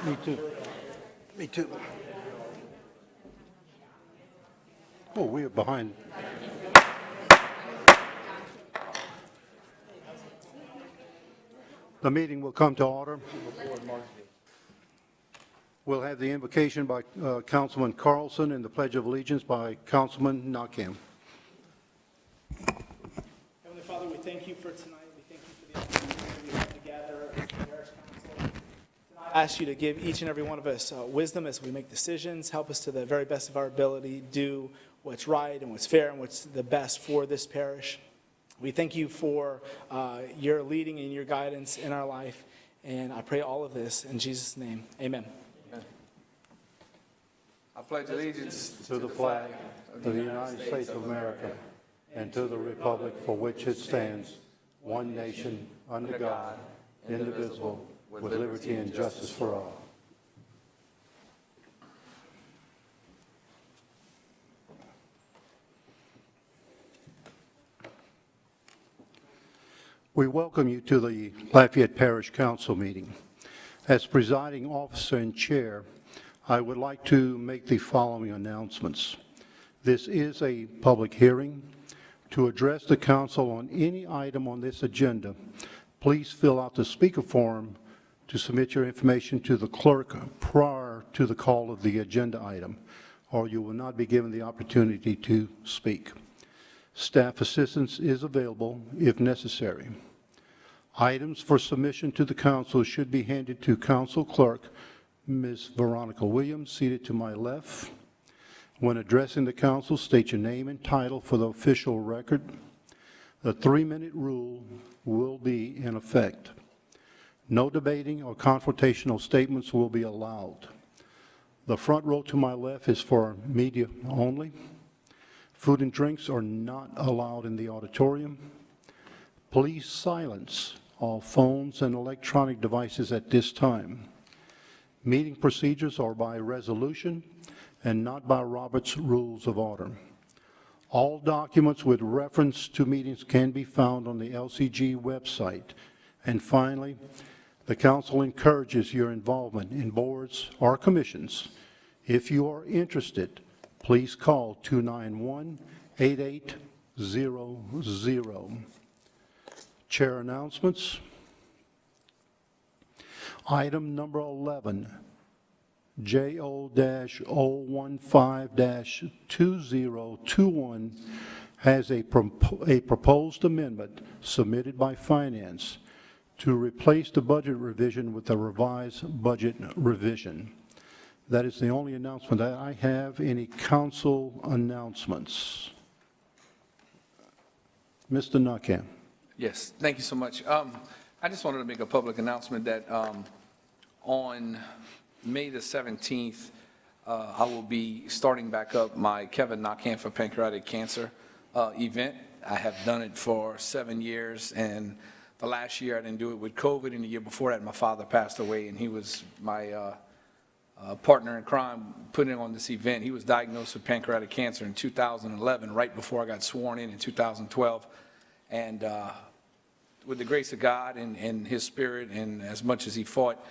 Me too. Me too. Oh, we are behind. The meeting will come to order. We'll have the invocation by Councilman Carlson and the Pledge of Allegiance by Councilman Nakam. Heavenly Father, we thank you for tonight. We thank you for the opportunity we have to gather as the Parish Council. Tonight, I ask you to give each and every one of us wisdom as we make decisions. Help us to the very best of our ability do what's right and what's fair and what's the best for this parish. We thank you for your leading and your guidance in our life. And I pray all of this in Jesus' name. Amen. I pledge allegiance To the flag of the United States of America and to the republic for which it stands, one nation, under God, indivisible, with liberty and justice for all. We welcome you to the Lafayette Parish Council meeting. As presiding officer and chair, I would like to make the following announcements. This is a public hearing. To address the council on any item on this agenda, please fill out the speaker form to submit your information to the clerk prior to the call of the agenda item, or you will not be given the opportunity to speak. Staff assistance is available if necessary. Items for submission to the council should be handed to Council Clerk Ms. Veronica Williams, seated to my left. When addressing the council, state your name and title for the official record. The 3-minute rule will be in effect. No debating or confrontational statements will be allowed. The front row to my left is for media only. Food and drinks are not allowed in the auditorium. Please silence all phones and electronic devices at this time. Meeting procedures are by resolution and not by Robert's Rules of Order. All documents with reference to meetings can be found on the LCG website. And finally, the council encourages your involvement in boards or commissions. If you are interested, please call 291-8800. Chair announcements. Item number 11, JO-015-2021, has a proposed amendment submitted by Finance to replace the budget revision with a revised budget revision. That is the only announcement that I have. Any council announcements? Mr. Nakam. Yes, thank you so much. I just wanted to make a public announcement that on May the 17th, I will be starting back up my Kevin Nakam for Pancreatic Cancer event. I have done it for 7 years, and the last year I didn't do it with COVID, and the year before that my father passed away, and he was my partner in crime putting on this event. He was diagnosed with pancreatic cancer in 2011, right before I got sworn in 2012. And with the grace of God and his spirit, and as much as he fought,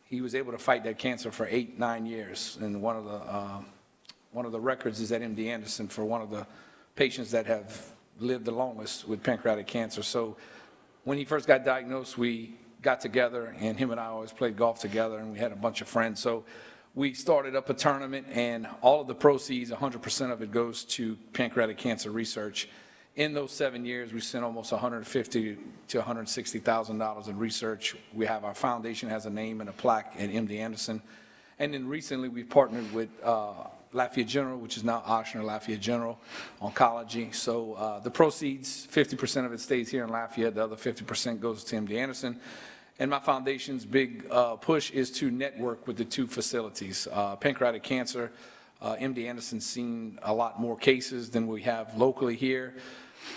he was able to fight that cancer for 8-9 years. And one of the records is at MD Anderson for one of the patients that have lived the longest with pancreatic cancer. So when he first got diagnosed, we got together, and him and I always played golf together, and we had a bunch of friends. So we started up a tournament, and all of the proceeds, 100% of it, goes to pancreatic cancer research. In those 7 years, we sent almost $150,000 to $160,000 in research. We have our foundation has a name and a plaque at MD Anderson. And then recently, we partnered with Lafayette General, which is now Ochsner Lafayette General Oncology. So the proceeds, 50% of it stays here in Lafayette. The other 50% goes to MD Anderson. And my foundation's big push is to network with the two facilities. Pancreatic cancer, MD Anderson's seen a lot more cases than we have locally here.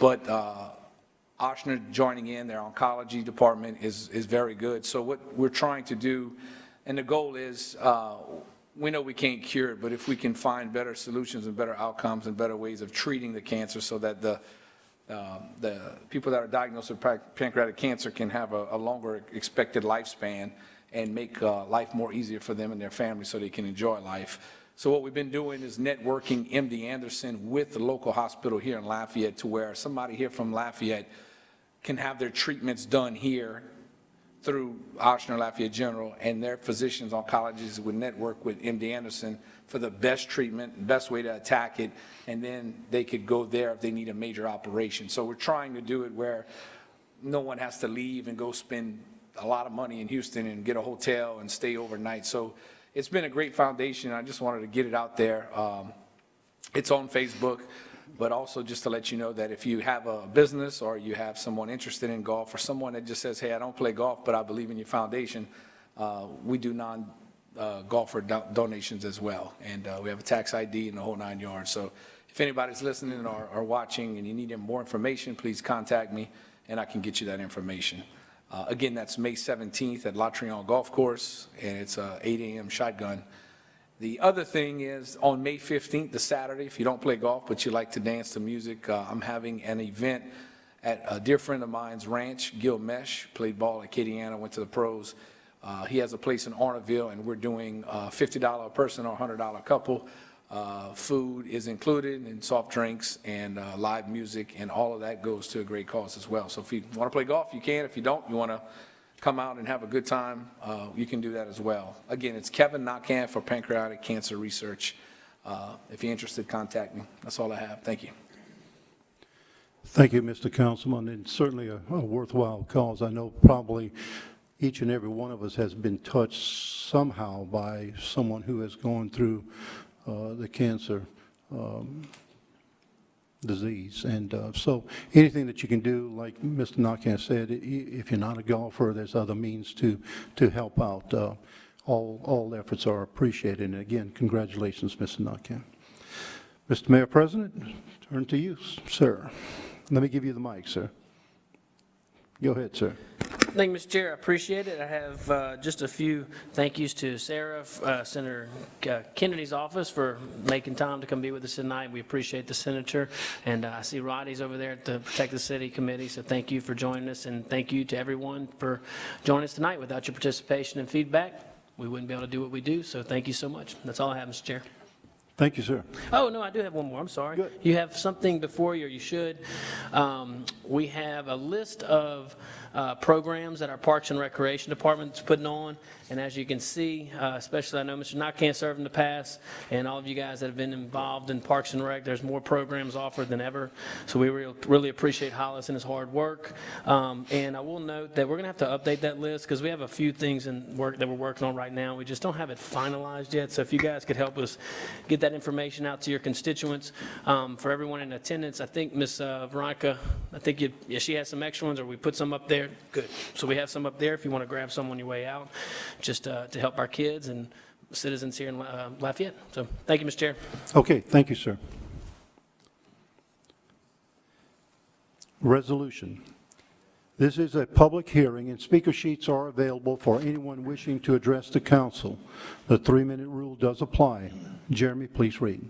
But Ochsner joining in, their oncology department is very good. So what we're trying to do, and the goal is, we know we can't cure it, but if we can find better solutions and better outcomes and better ways of treating the cancer so that the people that are diagnosed with pancreatic cancer can have a longer expected lifespan, and make life more easier for them and their families so they can enjoy life. So what we've been doing is networking MD Anderson with the local hospital here in Lafayette to where somebody here from Lafayette can have their treatments done here through Ochsner Lafayette General, and their physicians, oncologists would network with MD Anderson for the best treatment, best way to attack it, and then they could go there if they need a major operation. So we're trying to do it where no one has to leave and go spend a lot of money in Houston and get a hotel and stay overnight. So it's been a great foundation. I just wanted to get it out there. It's on Facebook, but also just to let you know that if you have a business or you have someone interested in golf or someone that just says, hey, I don't play golf, but I believe in your foundation, we do golfer donations as well. And we have a tax ID and the whole 9 yards. So if anybody's listening or watching and you need more information, please contact me and I can get you that information. Again, that's May 17th at La Trion Golf Course, and it's 8 a.m. shotgun. The other thing is on May 15th, the Saturday, if you don't play golf but you like to dance to music, I'm having an event at a dear friend of mine's ranch, Gil Mesh, played ball at Acadiana, went to the pros. He has a place in Arnaville, and we're doing $50 a person or $100 couple. Food is included, and soft drinks and live music, and all of that goes to a great cause as well. So if you want to play golf, you can. If you don't, you want to come out and have a good time, you can do that as well. Again, it's Kevin Nakhan for Pancreatic Cancer Research. If you're interested, contact me. That's all I have. Thank you. Thank you, Mr. Councilman, and certainly a worthwhile cause. I know probably each and every one of us has been touched somehow by someone who has gone through the cancer disease. And so anything that you can do, like Mr. Nakhan said, if you're not a golfer, there's other means to help out. All efforts are appreciated. And again, congratulations, Mr. Nakhan. Mr. Mayor President, turn to you, sir. Let me give you the mic, sir. Go ahead, sir. Thank you, Mr. Chair. I appreciate it. I have just a few thank yous to Sarah, Senator Kennedy's office, for making time to come be with us tonight. We appreciate the senator. And I see Roddy's over there at the Protect the City Committee, so thank you for joining us. And thank you to everyone for joining us tonight. Without your participation and feedback, we wouldn't be able to do what we do. So thank you so much. That's all I have, Mr. Chair. Thank you, sir. Oh, no, I do have one more. I'm sorry. Good. You have something before you, or you should. We have a list of programs that our Parks and Recreation Department is putting on. And as you can see, especially I know Mr. Nakhan served in the past, and all of you guys that have been involved in Parks and Rec, there's more programs offered than ever. So we really appreciate Hollis and his hard work. And I will note that we're going to have to update that list because we have a few things in work that we're working on right now. We just don't have it finalized yet. So if you guys could help us get that information out to your constituents. For everyone in attendance, I think Ms. Veronica, I think she has some extra ones, or we put some up there. Good. So we have some up there if you want to grab some on your way out, just to help our kids and citizens here in Lafayette. So thank you, Mr. Chair. Okay, thank you, sir. Resolution. This is a public hearing, and speaker sheets are available for anyone wishing to address the council. The 3-minute rule does apply. Jeremy, please read.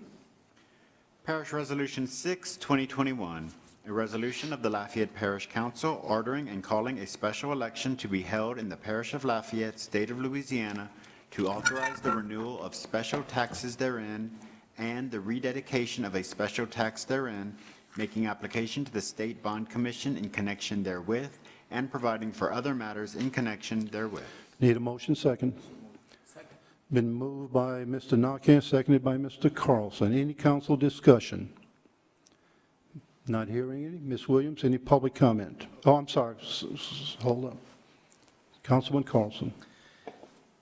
Parish Resolution 6, 2021, a resolution of the Lafayette Parish Council ordering and calling a special election to be held in the Parish of Lafayette, State of Louisiana, to authorize the renewal of special taxes therein and the rededication of a special tax therein, making application to the State Bond Commission in connection therewith, and providing for other matters in connection therewith. Need a motion? Second. Second. Been moved by Mr. Nakhan, seconded by Mr. Carlson. Any council discussion? Not hearing any. Ms. Williams, any public comment? Oh, I'm sorry. Hold up. Councilman Carlson.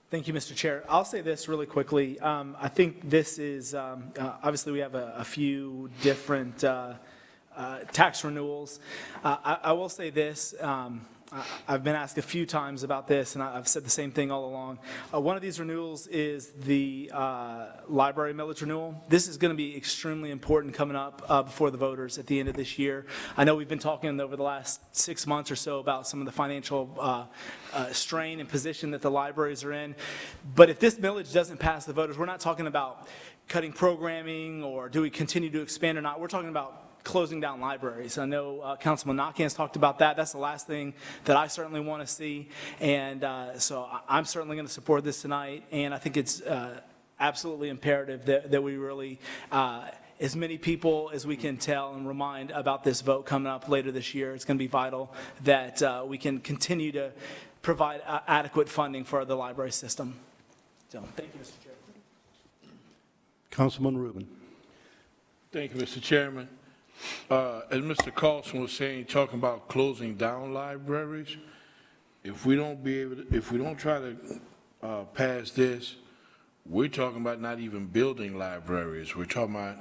Thank you, Mr. Chair. I'll say this really quickly. I think this is, obviously we have a few different tax renewals. I will say this. I've been asked a few times about this, and I've said the same thing all along. One of these renewals is the library millage renewal. This is going to be extremely important coming up before the voters at the end of this year. I know we've been talking over the last 6 months or so about some of the financial strain and position that the libraries are in. But if this millage doesn't pass the voters, we're not talking about cutting programming or do we continue to expand or not. We're talking about closing down libraries. I know Councilman Nakhan's talked about that. That's the last thing that I certainly want to see. And so I'm certainly going to support this tonight. And I think it's absolutely imperative that we really, as many people as we can tell and remind about this vote coming up later this year. It's going to be vital that we can continue to provide adequate funding for the library system. So thank you, Mr. Chair. Councilman Rubin. Thank you, Mr. Chairman. As Mr. Carlson was saying, talking about closing down libraries, if we don't try to pass this, we're talking about not even building libraries. We're talking about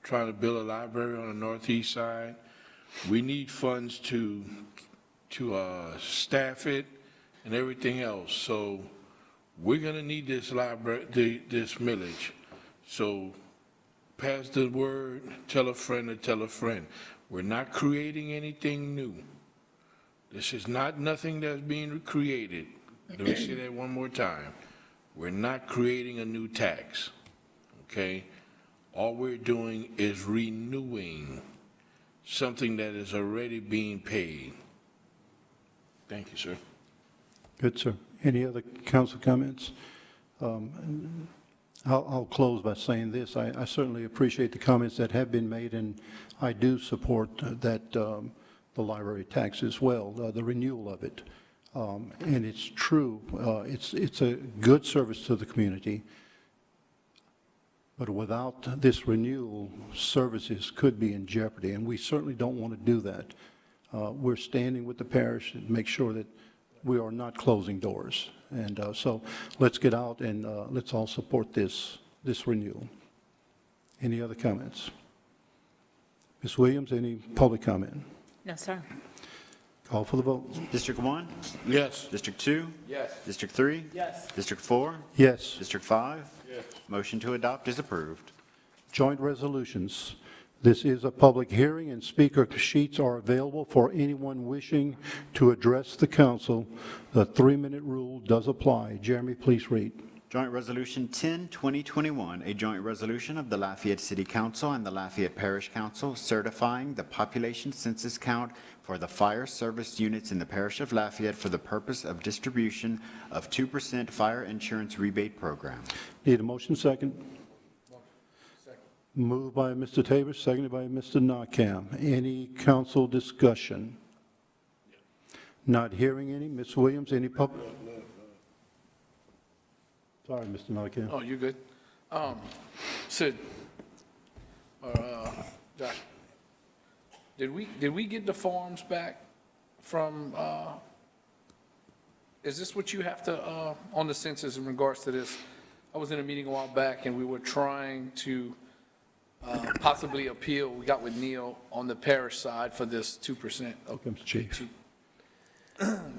trying to build a library on the northeast side. We need funds to staff it and everything else. So we're going to need this library, this millage. So pass the word, tell a friend to tell a friend. We're not creating anything new. This is not nothing that's being created. Let me say that one more time. We're not creating a new tax, okay? All we're doing is renewing something that is already being paid. Thank you, sir. Good, sir. Any other council comments? I'll close by saying this. I certainly appreciate the comments that have been made, and I do support that the library tax as well, the renewal of it. And it's true, it's a good service to the community, but without this renewal, services could be in jeopardy, and we certainly don't want to do that. We're standing with the parish and make sure that we are not closing doors. And so let's get out and let's all support this renewal. Any other comments? Ms. Williams, any public comment? No, sir. Call for the vote. District 1? Yes. District 2? Yes. District 3? Yes. District 4? Yes. District 5? Yes. Motion to adopt is approved. Joint resolutions. This is a public hearing, and speaker sheets are available for anyone wishing to address the council. The 3-minute rule does apply. Jeremy, please read. Joint Resolution 10, 2021, a joint resolution of the Lafayette City Council and the Lafayette Parish Council certifying the population census count for the fire service units in the parish of Lafayette for the purpose of distribution of 2% fire insurance rebate program. Need a motion second? Moved by Mr. Tabor, seconded by Mr. Nakam. Any council discussion? Not hearing any. Ms. Williams, any public? Sorry, Mr. Nakam. Oh, you're good. Sid, Josh, did we get the forms back from, is this what you have to, on the census in regards to this? I was in a meeting a while back and we were trying to possibly appeal, we got with Neil on the parish side for this 2%. Okay, Mr. Chief.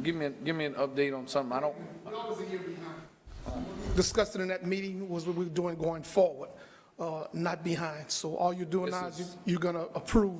Give me an update on something. I don't, We're always a year behind. Discussed in that meeting was what we're doing going forward, not behind. So all you're doing now is you're going to approve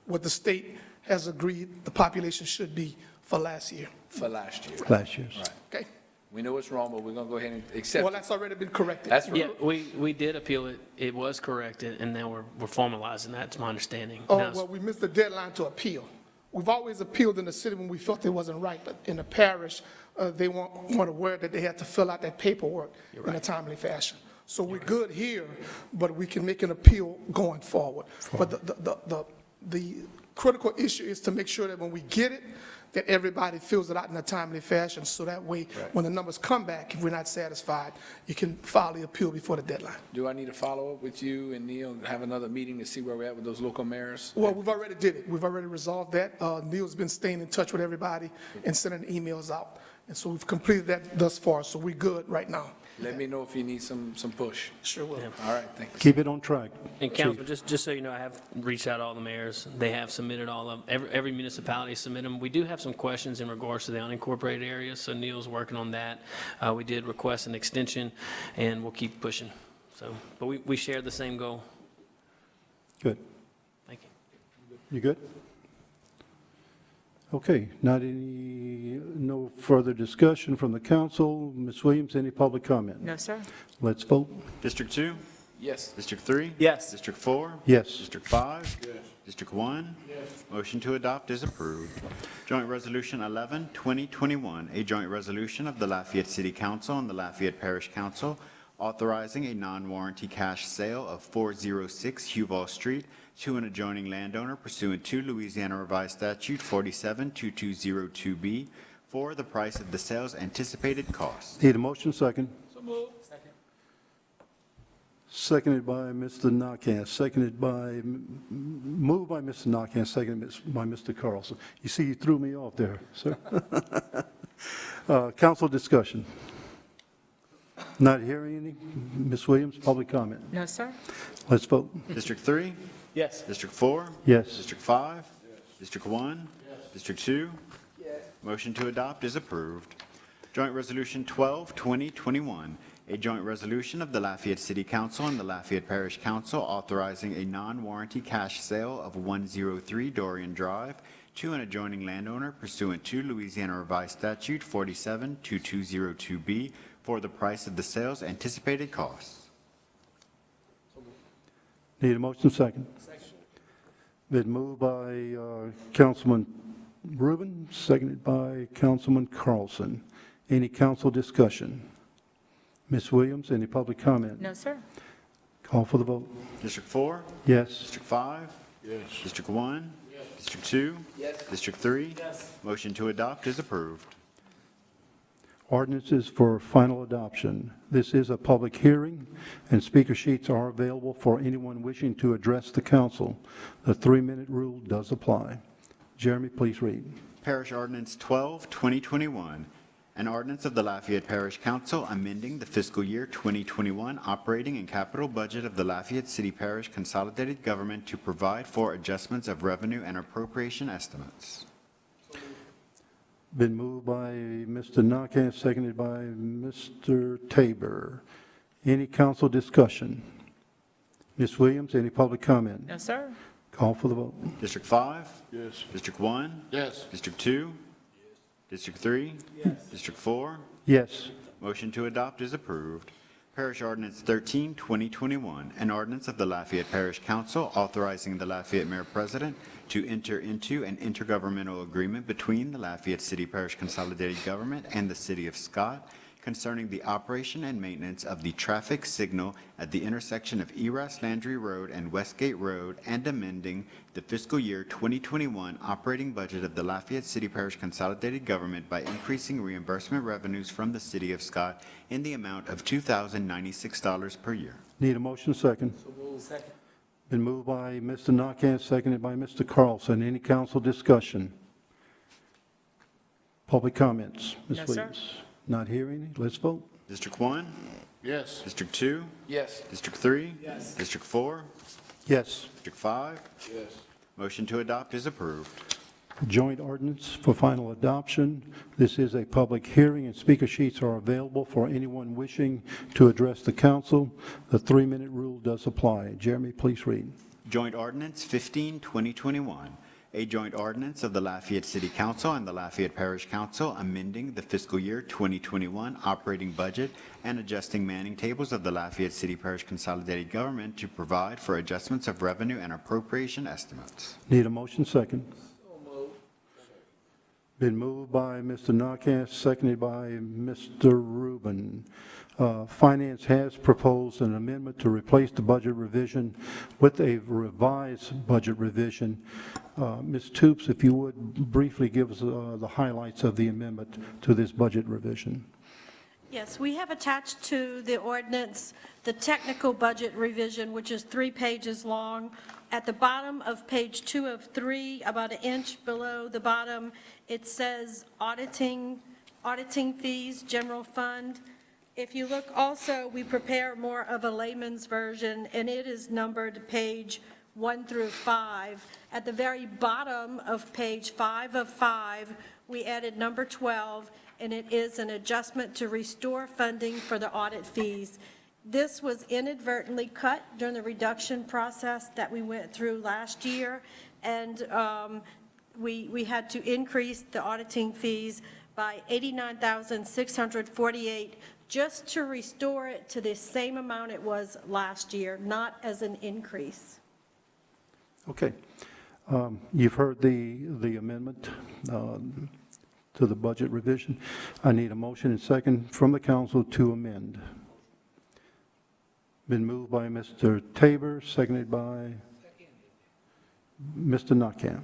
what the state has agreed the population should be for last year. for last year. Last year's. Right. Okay? We know it's wrong, but we're going to go ahead and accept Well, it. that's already been corrected. That's Yeah, we did appeal it. It was corrected, and now we're formalizing that. It's my understanding. Oh, Now, well, we missed the deadline to appeal. We've always appealed in the city when we felt it wasn't right, but in the parish, they weren't aware that they had to fill out that paperwork in a timely fashion. So we're good here, but we can make an appeal going forward. But the critical issue is to make sure that when we get it, that everybody fills it out in a timely fashion, so that way, when the numbers come back, if we're not satisfied, you can file the appeal before the deadline. Do I need to follow up with you and Neil, have another meeting to see where we're at with those local mayors? Well, we've already did it. We've already resolved that. Neil's been staying in touch with everybody and sending emails out. And so we've completed that thus far, so we're good right now. Let me know if you need some push. Sure will. All right, thank you. Keep it on track. And council, just so you know, I have reached out to all the mayors. They have submitted all of, every municipality submitted them. We do have some questions in regards to the unincorporated areas, so Neil's working on that. We did request an extension, and we'll keep pushing. So, but we share the same goal. Good. Thank you. You good? Okay, no further discussion from the council. Ms. Williams, any public comment? No, sir. Let's vote. District 2? Yes. District 3? Yes. District 4? Yes. District 5? Yes. District 1? Yes. Motion to adopt is approved. Joint Resolution 11, 2021, a joint resolution of the Lafayette City Council and the Lafayette Parish Council authorizing a non-warranty cash sale of 406 Huval Street to an adjoining landowner pursuant to Louisiana Revised Statute 472202B for the price of the sale's anticipated cost. Need a motion second? So moved. Second. Seconded by Mr. Nakhan, moved by Mr. Nakhan, seconded by Mr. Carlson. You see, you threw me off there, sir. Council discussion. Not hearing any. Ms. Williams, public comment. No, sir. Let's vote. District 3? Yes. District 4? Yes. District 5? Yes. District 1? Yes. District 2? Yes. Motion to adopt is approved. Joint Resolution 12, 2021, a joint resolution of the Lafayette City Council and the Lafayette Parish Council authorizing a non-warranty cash sale of 103 Dorian Drive to an adjoining landowner pursuant to Louisiana Revised Statute 472202B for the price of the sale's anticipated costs. Need a motion second? Second. Been moved by Councilman Rubin, seconded by Councilman Carlson. Any council discussion? Ms. Williams, any public comment? No, sir. Call for the vote. District 4? Yes. District 5? Yes. District 1? Yes. District 2? Yes. District 3? Yes. Motion to adopt is approved. Ordinances for final adoption. This is a public hearing, and speaker sheets are available for anyone wishing to address the council. The 3-minute rule does apply. Jeremy, please read. Parish Ordinance 12, 2021, an ordinance of the Lafayette Parish Council amending the fiscal year 2021 operating and capital budget of the Lafayette City Parish Consolidated Government to provide for adjustments of revenue and appropriation estimates. Been moved by Mr. Nakhan, seconded by Mr. Tabor. Any council discussion? Ms. Williams, any public comment? No, sir. Call for the vote. District 5? Yes. District 1? Yes. District 2? Yes. District 3? Yes. District 4? Yes. Motion to adopt is approved. Parish Ordinance 13, 2021, an ordinance of the Lafayette Parish Council authorizing the Lafayette Mayor President to enter into an intergovernmental agreement between the Lafayette City Parish Consolidated Government and the City of Scott concerning the operation and maintenance of the traffic signal at the intersection of Eras Landry Road and Westgate Road and amending the fiscal year 2021 operating budget of the Lafayette City Parish Consolidated Government by increasing reimbursement revenues from the City of Scott in the amount of $2,096 per year. Need a motion second? Second. Been moved by Mr. Nakhan, seconded by Mr. Carlson. Any council discussion? Public comments? Ms. No, sir. Williams? Not hearing any? Let's vote. District 1? Yes. District 2? Yes. District 3? Yes. District 4? Yes. District 5? Yes. Motion to adopt is approved. Joint ordinance for final adoption. This is a public hearing, and speaker sheets are available for anyone wishing to address the council. The 3-minute rule does apply. Jeremy, please read. Joint Ordinance 15, 2021, a joint ordinance of the Lafayette City Council and the Lafayette Parish Council amending the fiscal year 2021 operating budget and adjusting manning tables of the Lafayette City Parish Consolidated Government to provide for adjustments of revenue and appropriation estimates. Need a motion second? Been moved by Mr. Nakhan, seconded by Mr. Rubin. Finance has proposed an amendment to replace the budget revision with a revised budget revision. Ms. Toops, if you would briefly give us the highlights of the amendment to this budget revision. Yes, we have attached to the ordinance the technical budget revision, which is 3 pages long. At the bottom of page 2 of 3, about an inch below the bottom, it says auditing fees, general fund. If you look also, we prepare more of a layman's version, and it is numbered page 1 through 5. At the very bottom of page 5 of 5, we added number 12, and it is an adjustment to restore funding for the audit fees. This was inadvertently cut during the reduction process that we went through last year, and we had to increase the auditing fees by $89,648 just to restore it to the same amount it was last year, not as an increase. Okay. You've heard the amendment to the budget revision. I need a motion and second from the council to amend. Been moved by Mr. Tabor, seconded by Mr. Nakam.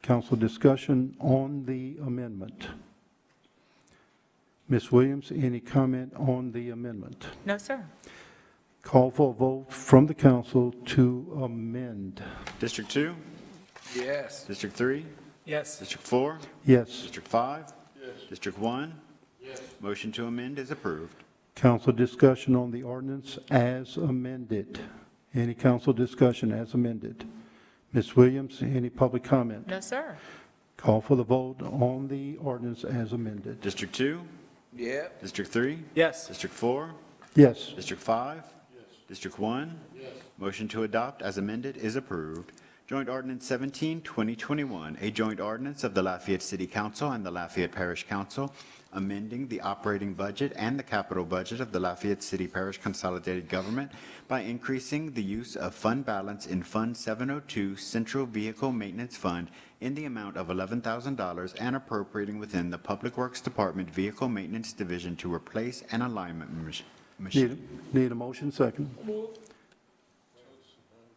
Council discussion on the amendment. Ms. Williams, any comment on the amendment? No, sir. Call for a vote from the council to amend. District 2? Yes. District 3? Yes. District 4? Yes. District 5? Yes. District 1? Yes. Motion to amend is approved. Council discussion on the ordinance as amended. Any council discussion as amended? Ms. Williams, any public comment? No, sir. Call for the vote on the ordinance as amended. District 2? Yeah. District 3? Yes. District 4? Yes. District 5? Yes. District 1? Yes. Motion to adopt as amended is approved. Joint Ordinance 17, 2021, a joint ordinance of the Lafayette City Council and the Lafayette Parish Council, amending the operating budget and the capital budget of the Lafayette City Parish Consolidated Government by increasing the use of fund balance in Fund 702 Central Vehicle Maintenance Fund in the amount of $11,000 and appropriating within the Public Works Department Vehicle Maintenance Division to replace an alignment machine. Need a motion, second.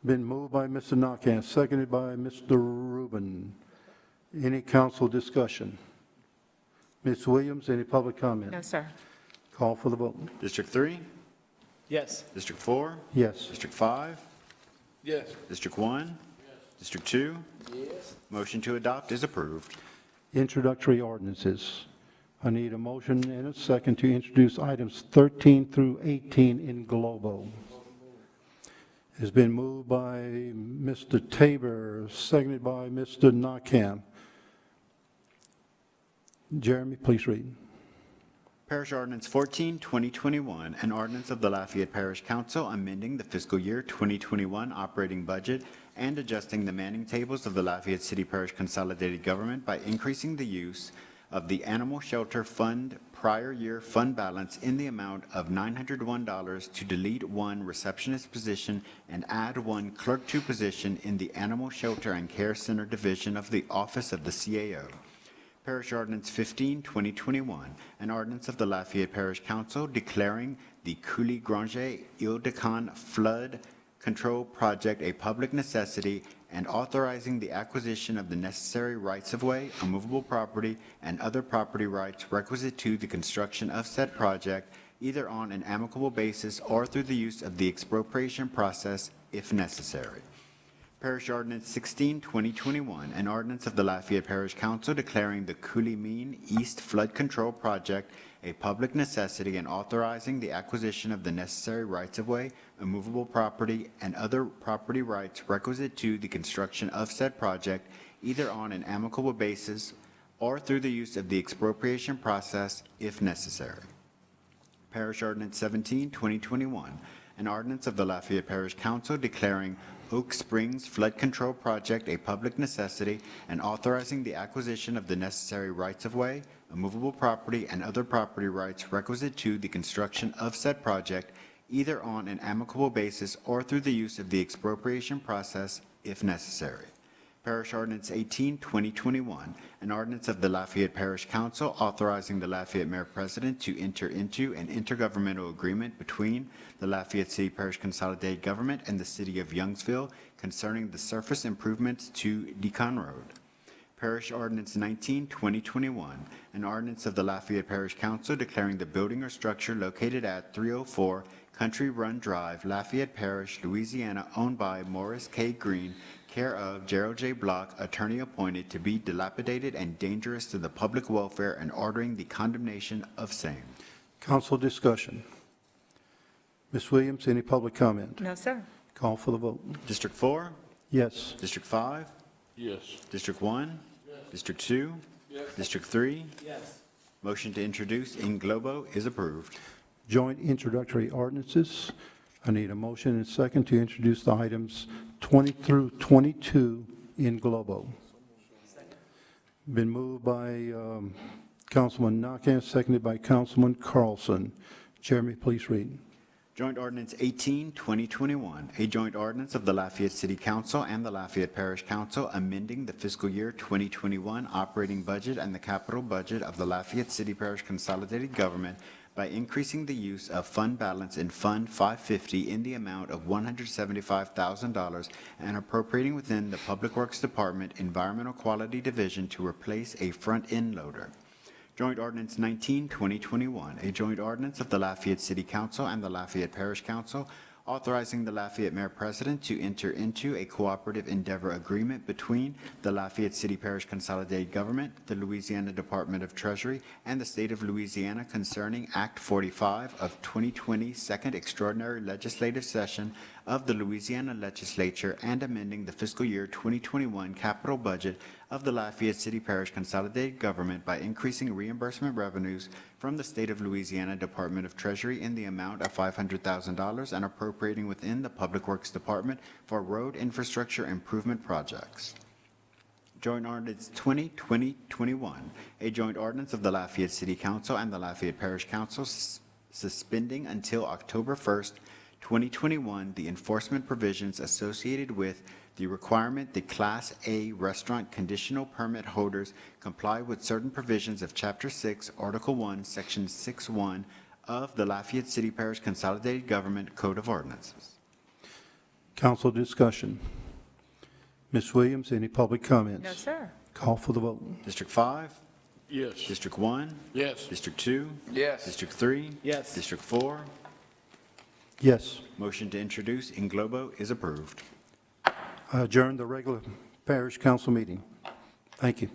Been moved by Mr. Nakam, seconded by Mr. Rubin. Any council discussion? Ms. Williams, any public comment? No, sir. Call for the vote. District 3? Yes. District 4? Yes. District 5? Yes. District 1? Yes. District 2? Yes. Motion to adopt is approved. Introductory ordinances. I need a motion and a second to introduce items 13 through 18 in globo. It's been moved by Mr. Tabor, seconded by Mr. Nakam. Jeremy, please read. Parish Ordinance 14, 2021, an ordinance of the Lafayette Parish Council amending the fiscal year 2021 operating budget and adjusting the manning tables of the Lafayette City Parish Consolidated Government by increasing the use of the Animal Shelter Fund prior year fund balance in the amount of $901 to delete one receptionist position and add one clerk 2 position in the Animal Shelter and Care Center Division of the Office of the CAO. Parish Ordinance 15, 2021, an ordinance of the Lafayette Parish Council declaring the Coulee-Granger-Ile-de-Can flood control project a public necessity and authorizing the acquisition of the necessary rights-of-way, immovable property, and other property rights requisite to the construction of said project, either on an amicable basis or through the use of the expropriation process if necessary. Parish Ordinance 16, 2021, an ordinance of the Lafayette Parish Council declaring the Coulee-Mean East Flood Control Project a public necessity and authorizing the acquisition of the necessary rights-of-way, immovable property, and other property rights requisite to the construction of said project, either on an amicable basis or through the use of the expropriation process if necessary. Parish Ordinance 17, 2021, an ordinance of the Lafayette Parish Council declaring Oak Springs Flood Control Project a public necessity and authorizing the acquisition of the necessary rights-of-way, immovable property, and other property rights requisite to the construction of said project, either on an amicable basis or through the use of the expropriation process if necessary. Parish Ordinance 18, 2021, an ordinance of the Lafayette Parish Council authorizing the Lafayette Mayor President to enter into an intergovernmental agreement between the Lafayette City Parish Consolidated Government and the City of Youngsville concerning the surface improvements to Deacon Road. Parish Ordinance 19, 2021, an ordinance of the Lafayette Parish Council declaring the building or structure located at 304 Country Run Drive, Lafayette Parish, Louisiana, owned by Morris K. Green, care of Gerald J. Block, attorney appointed, to be dilapidated and dangerous to the public welfare and ordering the condemnation of same. Council discussion. Ms. Williams, any public comment? No, sir. Call for the vote. District 4? Yes. District 5? Yes. District 1? Yes. District 2? Yes. District 3? Yes. Motion to introduce in globo is approved. Joint introductory ordinances. I need a motion and second to introduce the items 20 through 22 in globo. Been moved by Councilman Nakam, seconded by Councilman Carlson. Jeremy, please read. Joint Ordinance 18, 2021, a joint ordinance of the Lafayette City Council and the Lafayette Parish Council amending the fiscal year 2021 operating budget and the capital budget of the Lafayette City Parish Consolidated Government by increasing the use of fund balance in Fund 550 in the amount of $175,000 and appropriating within the Public Works Department Environmental Quality Division to replace a front-end loader. Joint Ordinance 19, 2021, a joint ordinance of the Lafayette City Council and the Lafayette Parish Council authorizing the Lafayette Mayor President to enter into a cooperative endeavor agreement between the Lafayette City Parish Consolidated Government, the Louisiana Department of Treasury, and the State of Louisiana concerning Act 45 of 2020 Second Extraordinary Legislative Session of the Louisiana Legislature and amending the fiscal year 2021 capital budget of the Lafayette City Parish Consolidated Government by increasing reimbursement revenues from the State of Louisiana Department of Treasury in the amount of $500,000 and appropriating within the Public Works Department for road infrastructure improvement projects. Joint Ordinance 20-2021, a joint ordinance of the Lafayette City Council and the Lafayette Parish Council suspending until October 1st, 2021, the enforcement provisions associated with the requirement that Class A restaurant conditional permit holders comply with certain provisions of Chapter 6, Article 1, Section 6-1 of the Lafayette City Parish Consolidated Government Code of Ordinances. Council discussion. Ms. Williams, any public comments? No, sir. Call for the vote. District 5, Yes. District 1, Yes. District 2, Yes. District 3, Yes. District 4. Yes. Motion to introduce in globo is approved. I adjourn the regular parish council meeting. Thank you.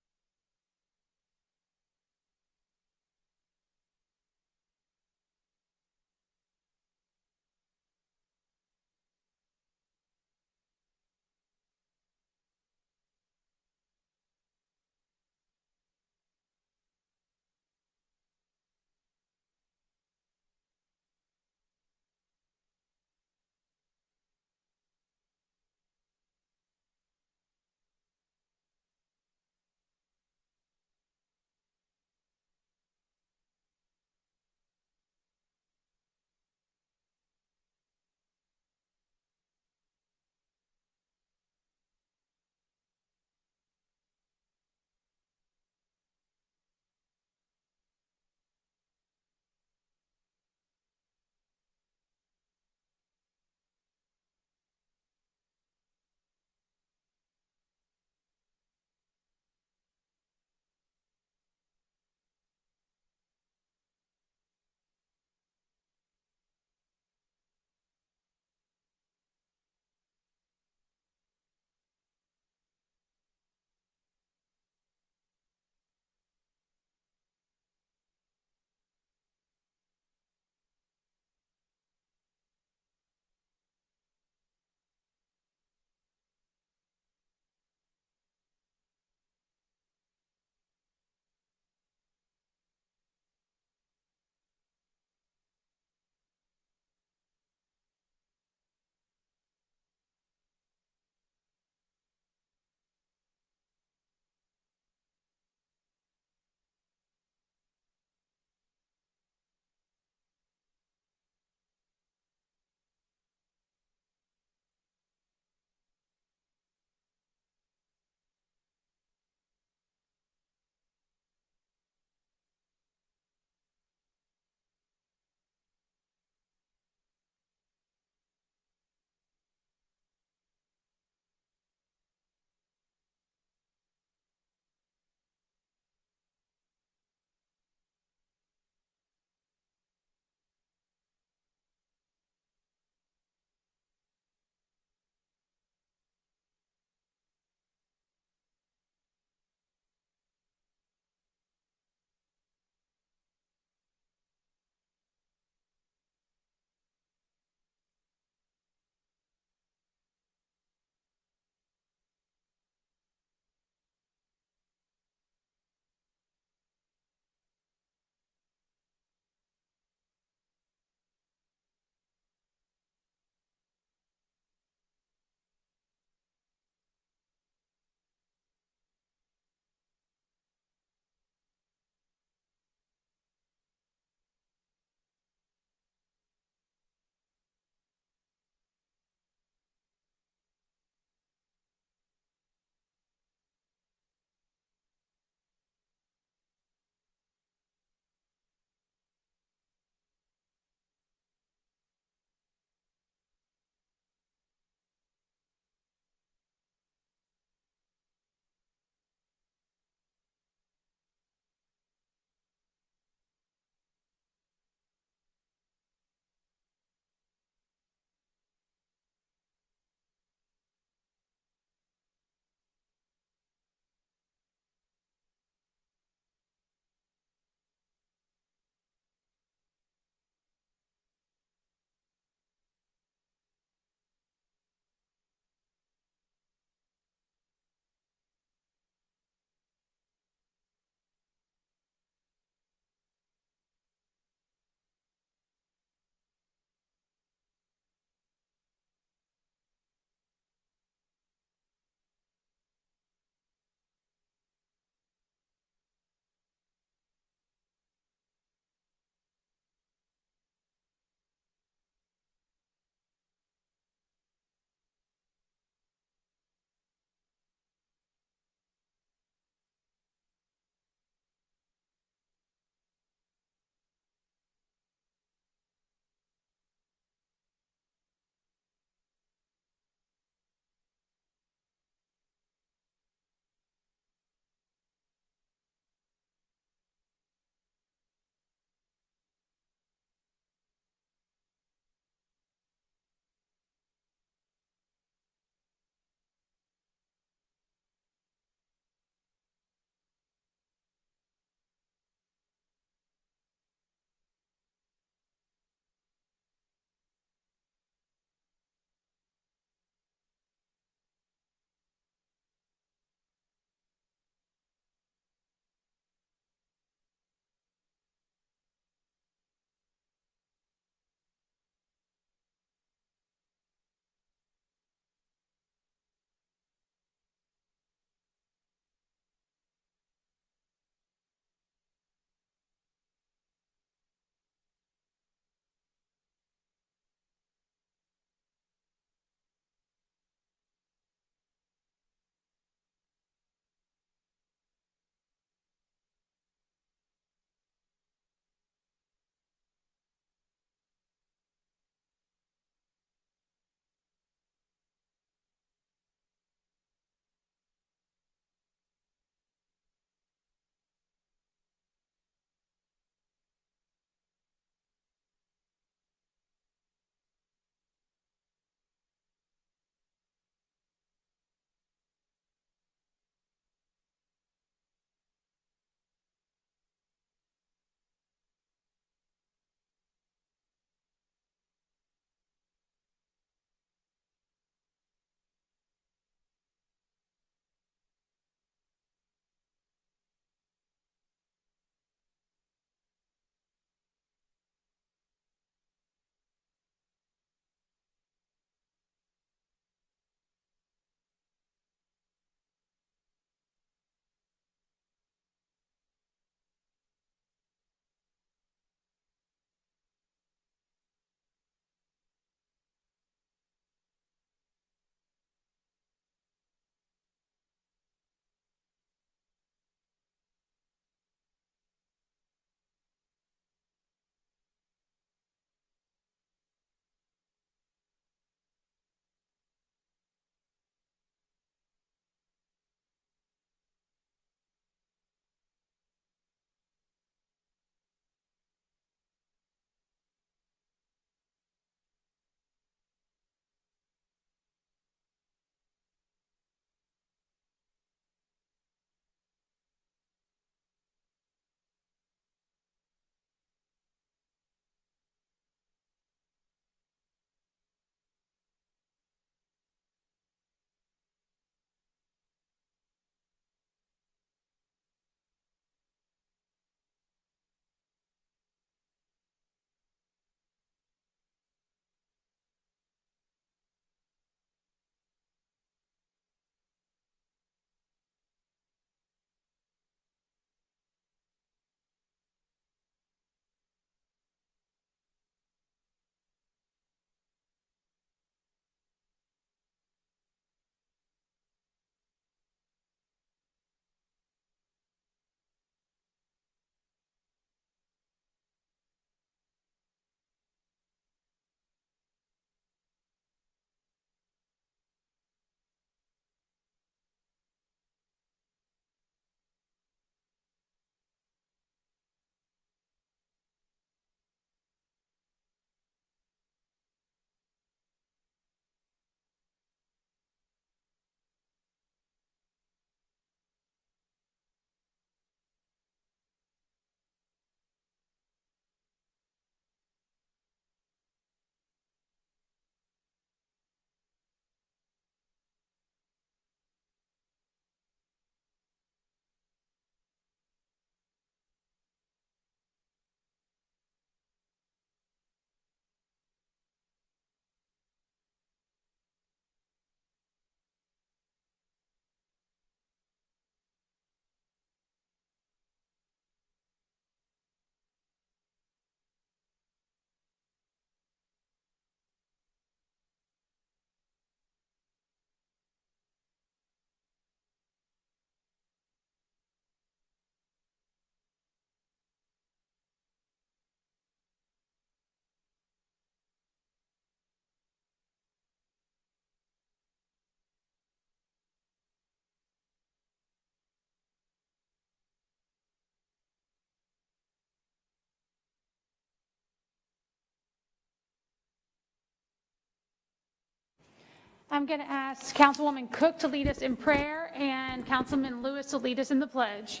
I'm going to ask Councilwoman Cook to lead us in prayer and Councilman Lewis to lead us in the pledge.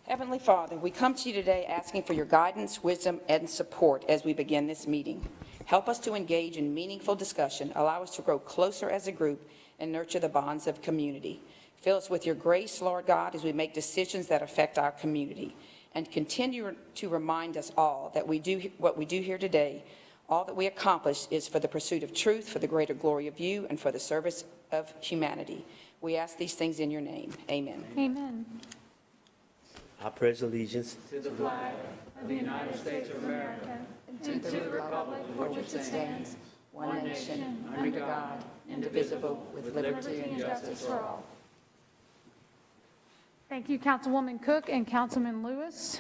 Heavenly Father, we come to you today asking for your guidance, wisdom, and support as we begin this meeting. Help us to engage in meaningful discussion, allow us to grow closer as a group, and nurture the bonds of community. Fill us with your grace, Lord God, as we make decisions that affect our community, and continue to remind us all that what we do here today, all that we accomplish is for the pursuit of truth, for the greater glory of you, and for the service of humanity. We ask these things in your name. Amen. Amen. I pledge allegiance To the flag of the United States of America and to the republic for which it stands, one nation, under God, indivisible, with liberty and justice for all. Thank you, Councilwoman Cook and Councilman Lewis.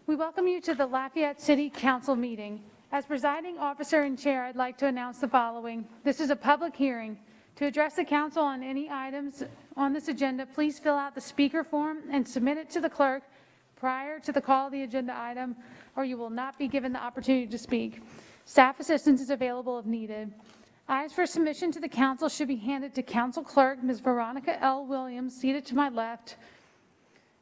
We welcome you to the Lafayette City Council meeting. As presiding officer and chair, I'd like to announce the following. This is a public hearing. To address the council on any items on this agenda, please fill out the speaker form and submit it to the clerk prior to the call of the agenda item, or you will not be given the opportunity to speak. Staff assistance is available if needed. Items for submission to the council should be handed to Council Clerk Ms. Veronica L. Williams, seated to my left.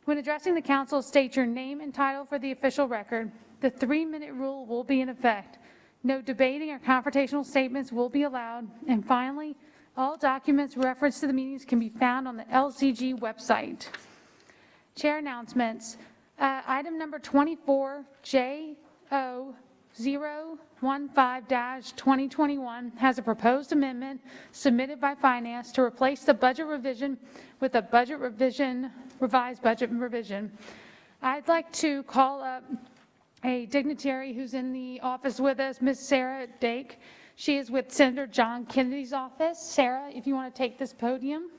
When addressing the council, state your name and title for the official record. The 3-minute rule will be in effect. No debating or confrontational statements will be allowed. And finally, all documents referenced to the meetings can be found on the LCG website. Chair announcements. Item number 24, JO015-2021 has a proposed amendment submitted by Finance to replace the budget revision with a revised budget revision. I'd like to call up a dignitary who's in the office with us, Ms. Sarah Dake. She is with Senator John Kennedy's office. Sarah, if you want to take this podium.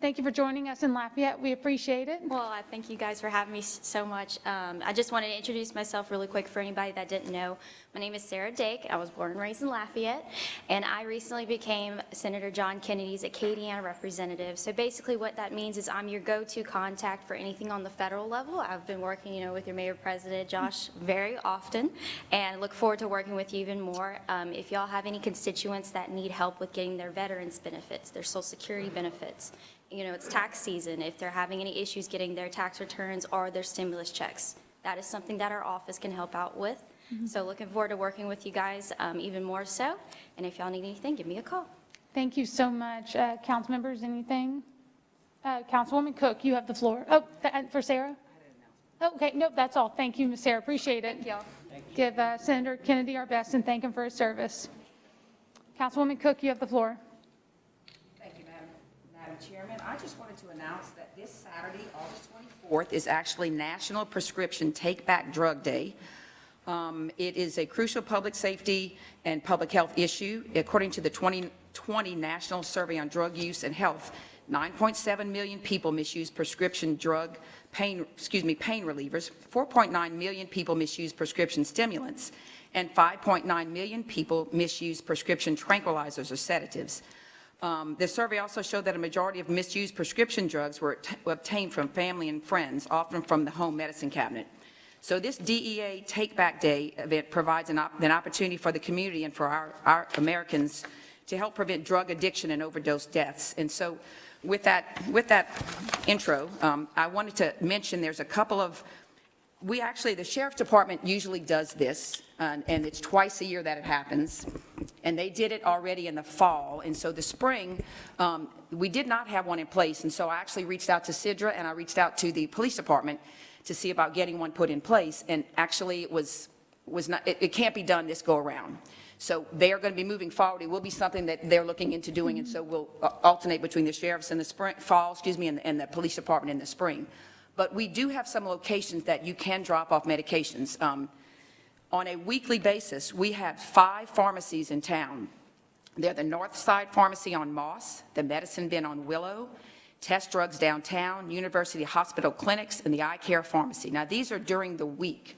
Thank you for joining us in Lafayette. We appreciate it. Well, I thank you guys for having me so much. I just wanted to introduce myself really quick for anybody that didn't know. My name is Sarah Dake. I was born and raised in Lafayette, and I recently became Senator John Kennedy's Acadiana representative. So basically what that means is I'm your go-to contact for anything on the federal level. I've been working, with your Mayor President Josh very often, and look forward to working with you even more. If y'all have any constituents that need help with getting their veterans benefits, their Social Security benefits, it's tax season, if they're having any issues getting their tax returns or their stimulus checks, that is something that our office can help out with. So looking forward to working with you guys even more so. And if y'all need anything, give me a call. Thank you so much. Council members, anything? Councilwoman Cook, you have the floor. Oh, for Sarah? Okay, nope, that's all. Thank you, Ms. Sarah. Appreciate it. Thank y'all. Give Senator Kennedy our best and thank him for his service. Councilwoman Cook, you have the floor. Thank you, Madam Chairman. I just wanted to announce that this Saturday, August 24th, is actually National Prescription Take Back Drug Day. It is a crucial public safety and public health issue. According to the 2020 National Survey on Drug Use and Health, 9.7 million people misuse prescription pain relievers, 4.9 million people misuse prescription stimulants, and 5.9 million people misuse prescription tranquilizers or sedatives. The survey also showed that a majority of misused prescription drugs were obtained from family and friends, often from the home medicine cabinet. So this DEA Take Back Day event provides an opportunity for the community and for our Americans to help prevent drug addiction and overdose deaths. And so with that intro, I wanted to mention there's a couple of, the Sheriff's Department usually does this, and it's twice a year that it happens. And they did it already in the fall. And so the spring, we did not have one in place. And so I actually reached out to Sidra and I reached out to the police department to see about getting one put in place. And actually it can't be done this go around. So they are going to be moving forward. It will be something that they're looking into doing. And so we'll alternate between the sheriffs in the fall, and the police department in the spring. But we do have some locations that you can drop off medications. On a weekly basis, we have 5 pharmacies in town. They're the North Side Pharmacy on Moss, the Medicine Bin on Willow, Test Drugs Downtown, University Hospital Clinics, and the Eye Care Pharmacy. Now, these are during the week.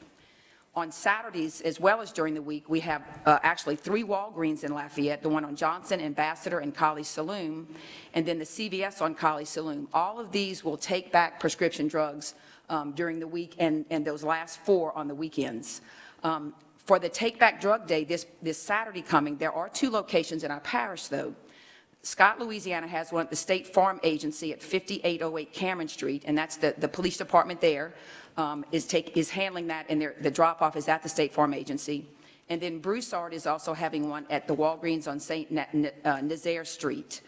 On Saturdays, as well as during the week, we have actually 3 Walgreens in Lafayette, the one on Johnson, Ambassador, and College Saloon, and then the CVS on College Saloon. All of these will take back prescription drugs during the week, and those last 4 on the weekends. For the Take Back Drug Day this Saturday coming, there are 2 locations in our parish, though. Scott, Louisiana has one at the State Farm Agency at 5808 Cameron Street, and that's the police department there is handling that, and the drop-off is at the State Farm Agency. And then Broussard is also having one at the Walgreens on St. Nazaire Street.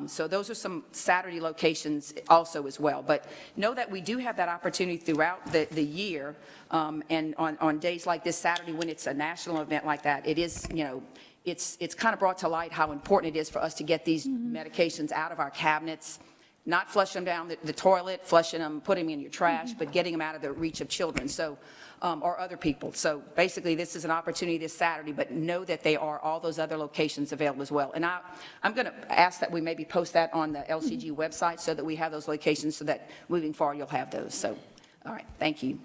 So those are some Saturday locations also as well. But know that we do have that opportunity throughout the year, and on days like this Saturday when it's a national event like that, it is, it's kind of brought to light how important it is for us to get these medications out of our cabinets, not flush them down the toilet, flushing them, putting them in your trash, but getting them out of the reach of children. So or other people. So basically, this is an opportunity this Saturday, but know that they are all those other locations available as well. And I'm going to ask that we maybe post that on the LCG website so that we have those locations so that moving forward, you'll have those. So, all right, thank you.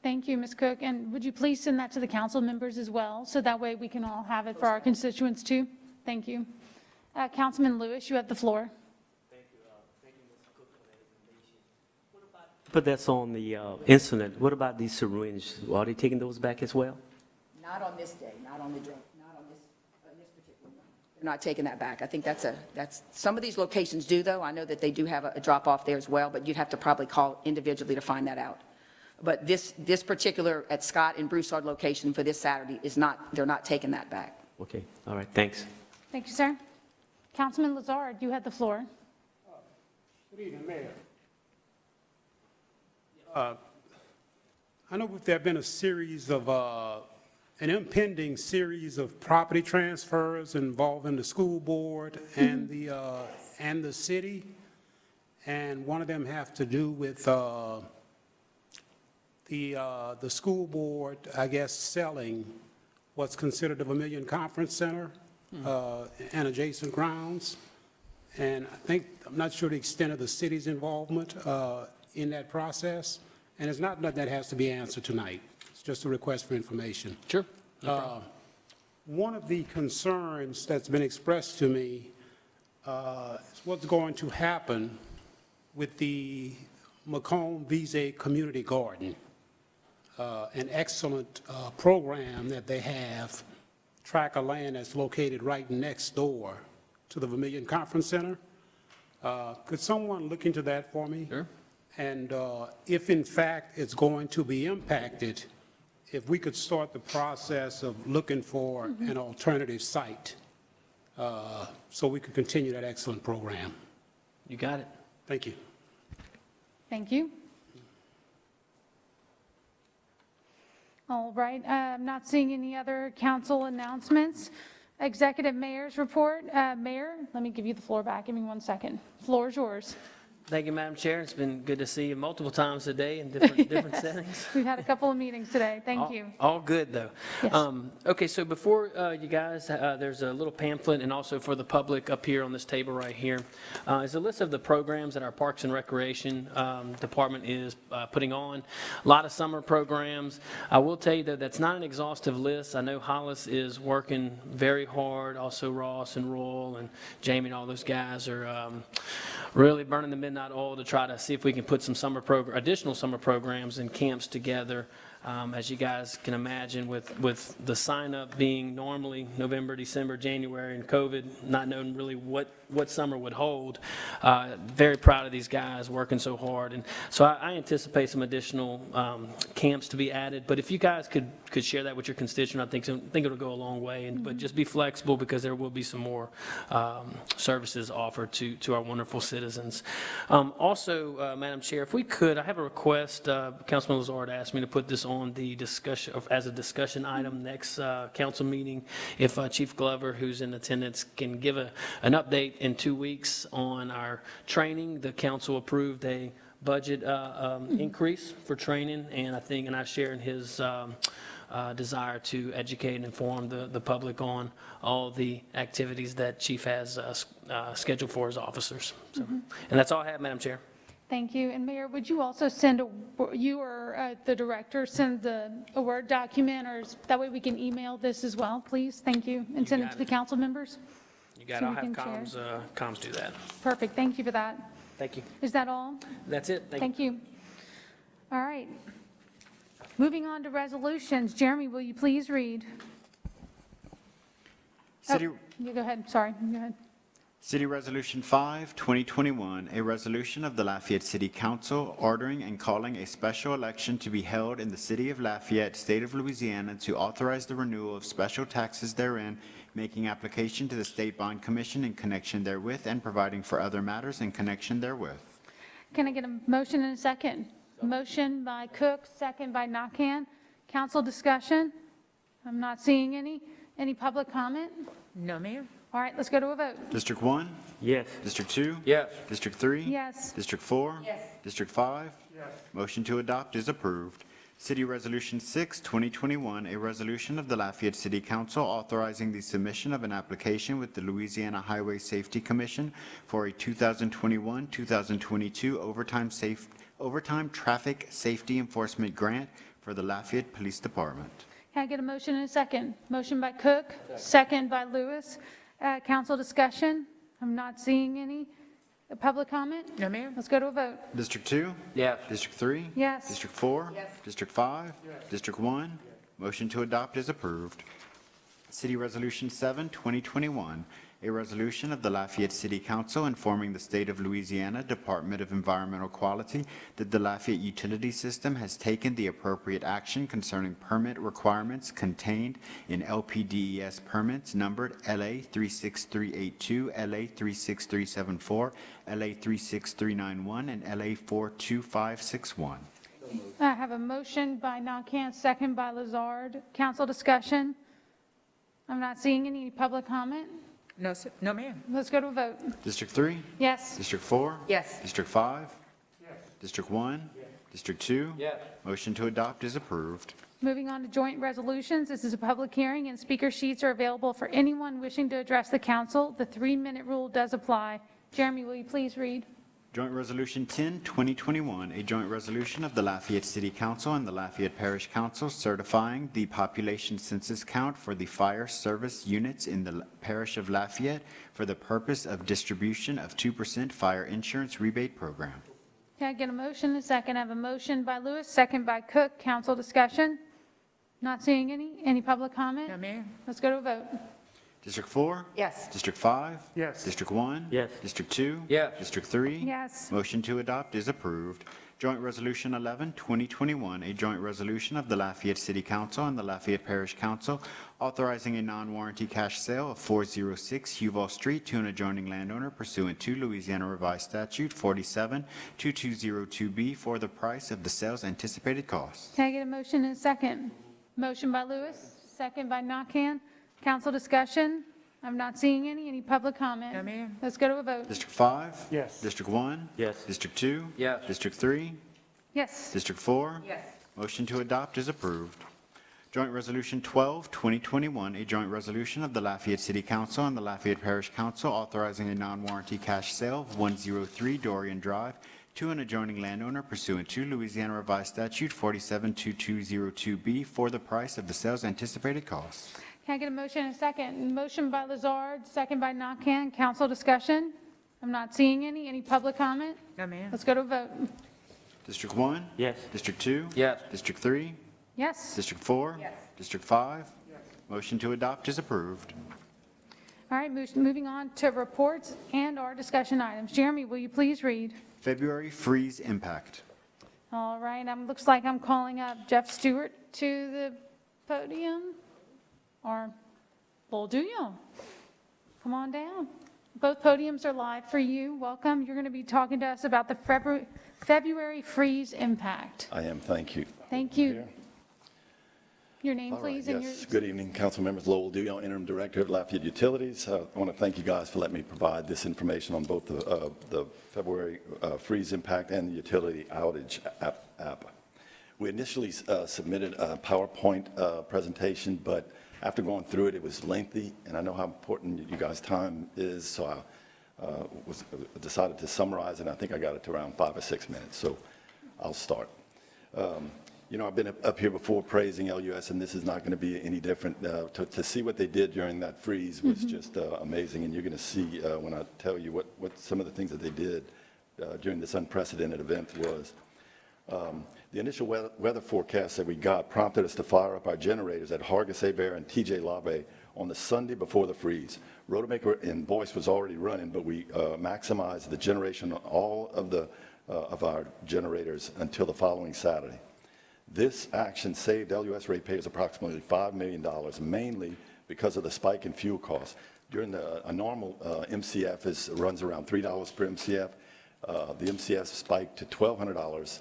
Thank you, Ms. Cook. And would you please send that to the council members as well, so that way we can all have it for our constituents too? Thank you. Councilman Lewis, you have the floor. But that's on the incident. What about these syringes? Are they taking those back as well? Not on this day, not on this particular one. They're not taking that back. I think that's some of these locations do, though. I know that they do have a drop-off there as well, but you'd have to probably call individually to find that out. But this particular at Scott and Broussard location for this Saturday is not, they're not taking that back. Okay, all right, thanks. Thank you, sir. Councilman Lazard, you have the floor. Good evening, Mayor. I know there have been a series of, an impending series of property transfers involving the school board and the city, and one of them have to do with the school board, I guess, selling what's considered the Vermilion Conference Center and adjacent grounds. And I'm not sure the extent of the city's involvement in that process. And it's not nothing that has to be answered tonight. It's just a request for information. Sure. No one of the concerns that's been expressed to me is what's going to happen with the Macomb-Vise Community Garden, an excellent program that they have, tract of land that's located right next door to the Vermilion Conference Center. Could someone look into that for me? Sure. And if in fact it's going to be impacted, if we could start the process of looking for an alternative site so we could continue that excellent program. You got it. Thank you. Thank you. All right, I'm not seeing any other council announcements. Executive Mayor's report. Mayor, let me give you the floor back. Give me 1 second. Floor is yours. Thank you, Madam Chair. It's been good to see you multiple times today in different settings. We've had a couple of meetings today. Thank you. All good, though. Yes. Okay, so before you guys, there's a little pamphlet, and also for the public up here on this table right here, is a list of the programs that our Parks and Recreation Department is putting on. A lot of summer programs. I will tell you that that's not an exhaustive list. I know Hollis is working very hard. Also Ross and Royal and Jamie and all those guys are really burning the midnight oil to try to see if we can put some additional summer programs and camps together. As you guys can imagine, with the sign-up being normally November, December, January, and COVID, not knowing really what summer would hold, very proud of these guys working so hard. And so I anticipate some additional camps to be added. But if you guys could share that with your constituent, I think it'll go a long way. But just be flexible, because there will be some more services offered to our wonderful citizens. Also, Madam Chair, if we could, I have a request. Councilman Lazard asked me to put this on the discussion as a discussion item next council meeting. If Chief Glover, who's in attendance, can give an update in 2 weeks on our training. The council approved a budget increase for training, and I share in his desire to educate and inform the public on all the activities that Chief has scheduled for his officers. So, and that's all I have, Madam Chair. Thank you. And Mayor, would you also send, you or the director, send a Word document, or that way we can email this as well, please? Thank you. And send it to the council members? You got it. I'll have comms do that. Perfect. Thank you for that. Thank you. Is that all? That's it. Thank you. All right. Moving on to resolutions. Jeremy, will you please read? City, You go ahead, sorry, go ahead. City Resolution 5, 2021, a resolution of the Lafayette City Council ordering and calling a special election to be held in the city of Lafayette, state of Louisiana, to authorize the renewal of special taxes therein, making application to the State Bond Commission in connection therewith, and providing for other matters in connection therewith. Can I get a motion and a second? Motion by Cook, second by Nakhan. Council discussion? I'm not seeing any. Any public comment? No, ma'am. All right, let's go to a vote. District 1? Yes. District 2? Yes. District 3? Yes. District 4? Yes. District 5? Yes. Motion to adopt is approved. City Resolution 6, 2021, a resolution of the Lafayette City Council authorizing the submission of an application with the Louisiana Highway Safety Commission for a 2021-2022 overtime traffic safety enforcement grant for the Lafayette Police Department. Can I get a motion and a second? Motion by Cook, second by Lewis. Council discussion? I'm not seeing any. Public comment? No, ma'am. Let's go to a vote. District 2? Yes. District 3? Yes. District 4? Yes. District 5? Yes. District 1? Yes. Motion to adopt is approved. City Resolution 7, 2021, a resolution of the Lafayette City Council informing the State of Louisiana Department of Environmental Quality that the Lafayette utility system has taken the appropriate action concerning permit requirements contained in LPDES permits numbered LA 36382, LA 36374, LA 36391, and LA 42561. I have a motion by Nakhan, second by Lazard. Council discussion? I'm not seeing any public comment. No, sir. No, ma'am. Let's go to a vote. District 3? Yes. District 4? Yes. District 5? Yes. District 1? Yes. District 2? Yes. Motion to adopt is approved. Moving on to joint resolutions. This is a public hearing, and speaker sheets are available for anyone wishing to address the council. The 3-minute rule does apply. Jeremy, will you please read? Joint Resolution 10, 2021, a joint resolution of the Lafayette City Council and the Lafayette Parish Council certifying the population census count for the fire service units in the parish of Lafayette for the purpose of distribution of 2% fire insurance rebate program. Can I get a motion and a second? I have a motion by Lewis, second by Cook. Council discussion? Not seeing any. Any public comment? No, ma'am. Let's go to a vote. District 4? Yes. District 5? Yes. District 1? Yes. District 2? Yes. District 3? Yes. Motion to adopt is approved. Joint Resolution 11, 2021, a joint resolution of the Lafayette City Council and the Lafayette Parish Council authorizing a non-warranty cash sale of 406 Huval Street to an adjoining landowner pursuant to Louisiana Revised Statute 47-2202B for the price of the sale's anticipated cost. Can I get a motion and a second? Motion by Lewis, second by Nakhan. Council discussion? I'm not seeing any. Any public comment? No, ma'am. Let's go to a vote. District 5? Yes. District 1? Yes. District 2? Yes. District 3? Yes. District 4? Yes. Motion to adopt is approved. Joint Resolution 12, 2021, a joint resolution of the Lafayette City Council and the Lafayette Parish Council authorizing a non-warranty cash sale of 103 Dorian Drive to an adjoining landowner pursuant to Louisiana Revised Statute 47-2202B for the price of the sale's anticipated cost. Can I get a motion and a second? Motion by Lazard, second by Nakhan. Council discussion? I'm not seeing any. Any public comment? No, ma'am. Let's go to a vote. District 1? Yes. District 2? Yes. District 3? Yes. District 4? Yes. District 5? Yes. Motion to adopt is approved. All right, moving on to reports and our discussion items. Jeremy, will you please read? February freeze impact. All right, looks like I'm calling up Jeff Stewart to the podium. Or Lowell Duyon. Come on down. Both podiums are live for you. Welcome. You're going to be talking to us about the February freeze impact. I am, thank you. Thank you. Here. Your name, All right, please, and your... yes. Good evening, council members. Lowell Duyon, Interim Director of Lafayette Utilities. I want to thank you guys for letting me provide this information on both the February freeze impact and the utility outage app. We initially submitted a PowerPoint presentation, but after going through it, it was lengthy, and I know how important you guys' time is, so I decided to summarize it, and I think I got it to around 5 or 6 minutes, so I'll start. You know, I've been up here before praising LUS, and this is not going to be any different. To see what they did during that freeze was just amazing, and you're going to see when I tell you what some of the things that they did during this unprecedented event was. The initial weather forecast that we got prompted us to fire up our generators at Hargis Abear and TJ Labe on the Sunday before the freeze. Rotamaker in Boyce was already running, but we maximized the generation on all of our generators until the following Saturday. This action saved LUS ratepayers approximately $5 million, mainly because of the spike in fuel costs. During a normal MCF runs around $3 per MCF. The MCF spiked to $1,200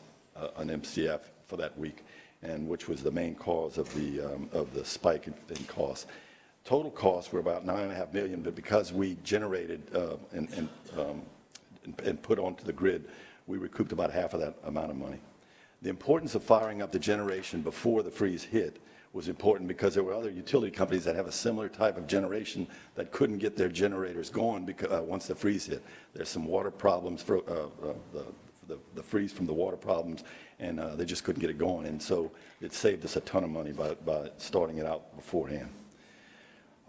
an MCF for that week, and which was the main cause of the spike in costs. Total costs were about $9.5 million, but because we generated and put onto the grid, we recouped about half of that amount of money. The importance of firing up the generation before the freeze hit was important because there were other utility companies that have a similar type of generation that couldn't get their generators going because, once the freeze hit. There's some water problems, for the freeze from the water problems, and they just couldn't get it going. And so it saved us a ton of money by starting it out beforehand.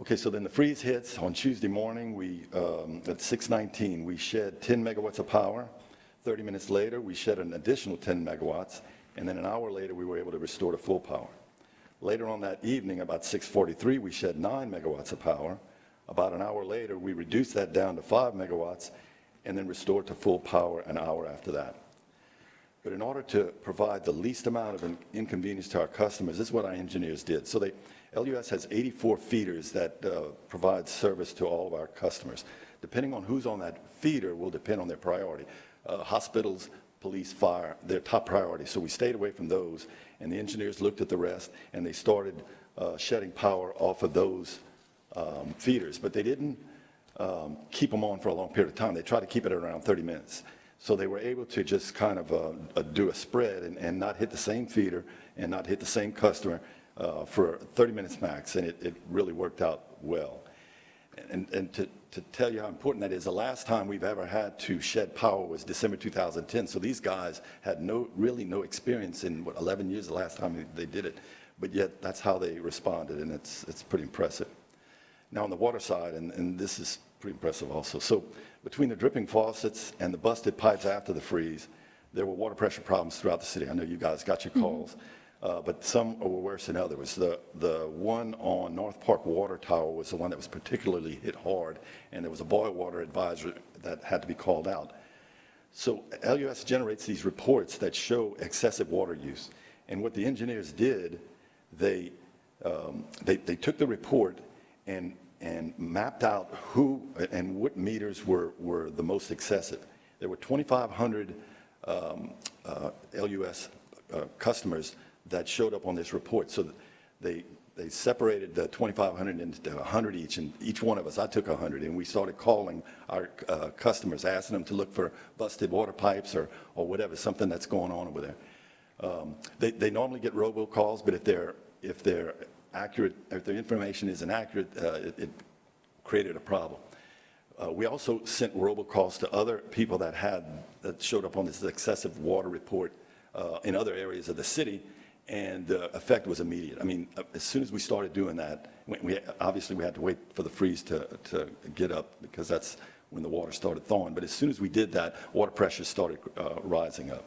Okay, so then the freeze hits on Tuesday morning. At 6:19, we shed 10 megawatts of power. 30 minutes later, we shed an additional 10 megawatts, and then an hour later, we were able to restore to full power. Later on that evening, about 6:43, we shed 9 megawatts of power. About an hour later, we reduced that down to 5 megawatts, and then restored to full power an hour after that. But in order to provide the least amount of inconvenience to our customers, this is what our engineers did. So LUS has 84 feeders that provide service to all of our customers. Depending on who's on that feeder will depend on their priority. Hospitals, police, fire, they're top priority. So we stayed away from those, and the engineers looked at the rest, and they started shedding power off of those feeders. But they didn't keep them on for a long period of time. They tried to keep it at around 30 minutes. So they were able to just kind of do a spread and not hit the same feeder and not hit the same customer for 30 minutes max, and it really worked out well. And to tell you how important that is, the last time we've ever had to shed power was December 2010. So these guys had really no experience in, 11 years the last time they did it. But yet that's how they responded, and it's pretty impressive. Now on the water side, and this is pretty impressive also. So between the dripping faucets and the busted pipes after the freeze, there were water pressure problems throughout the city. I know you guys got your calls. But some were worse than others. The one on North Park Water Tower was the one that was particularly hit hard, and there was a boil water advisory that had to be called out. So LUS generates these reports that show excessive water use. And what the engineers did, they took the report and mapped out who and what meters were the most excessive. There were 2,500 LUS customers that showed up on this report. So they separated the 2,500 into 100 each, and each one of us, I took 100, and we started calling our customers, asking them to look for busted water pipes or whatever, something that's going on over there. They normally get robocalls, but if they're accurate, if their information isn't accurate, it created a problem. We also sent robocalls to other people that showed up on this excessive water report in other areas of the city, and the effect was immediate. I mean, as soon as we started doing that, obviously we had to wait for the freeze to get up because that's when the water started thawing. But as soon as we did that, water pressure started rising up.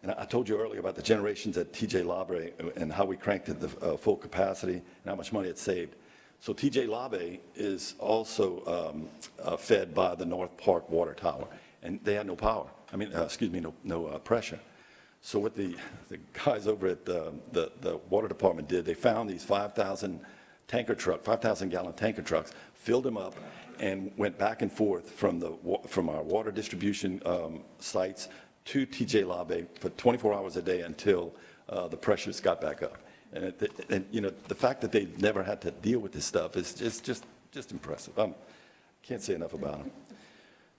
And I told you earlier about the generations at TJ Labe and how we cranked it the full capacity and how much money it saved. So TJ Labe is also fed by the North Park Water Tower, and they had no power. I mean, no pressure. So what the guys over at the water department did, they found these 5,000 gallon tanker trucks, filled them up, and went back and forth from our water distribution sites to TJ Labe for 24 hours a day until the pressures got back up. And the fact that they never had to deal with this stuff is just impressive. Can't say enough about them.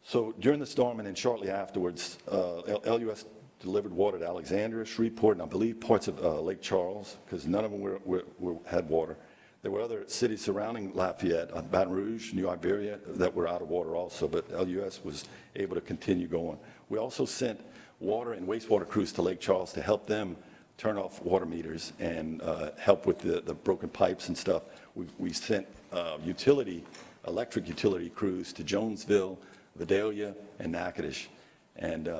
So during the storm and then shortly afterwards, LUS delivered water to Alexandria, Shreveport, and I believe parts of Lake Charles, because none of them had water. There were other cities surrounding Lafayette, Baton Rouge, New Iberia, that were out of water also, but LUS was able to continue going. We also sent water and wastewater crews to Lake Charles to help them turn off water meters and help with the broken pipes and stuff. We sent electric utility crews to Jonesville, Vidalia, and Natchitoches. And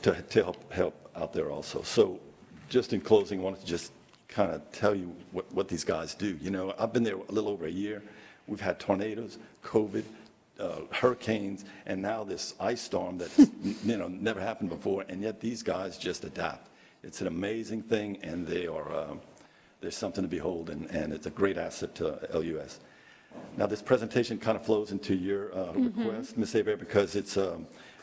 to help out there also. So just in closing, I wanted to just kind of tell you what these guys do. You know, I've been there a little over a year. We've had tornadoes, COVID, hurricanes, and now this ice storm that you know never happened before, and yet these guys just adapt. It's an amazing thing, and they are there's something to behold, and it's a great asset to LUS. Now, this presentation kind of flows into your request, Ms. Aber, because it's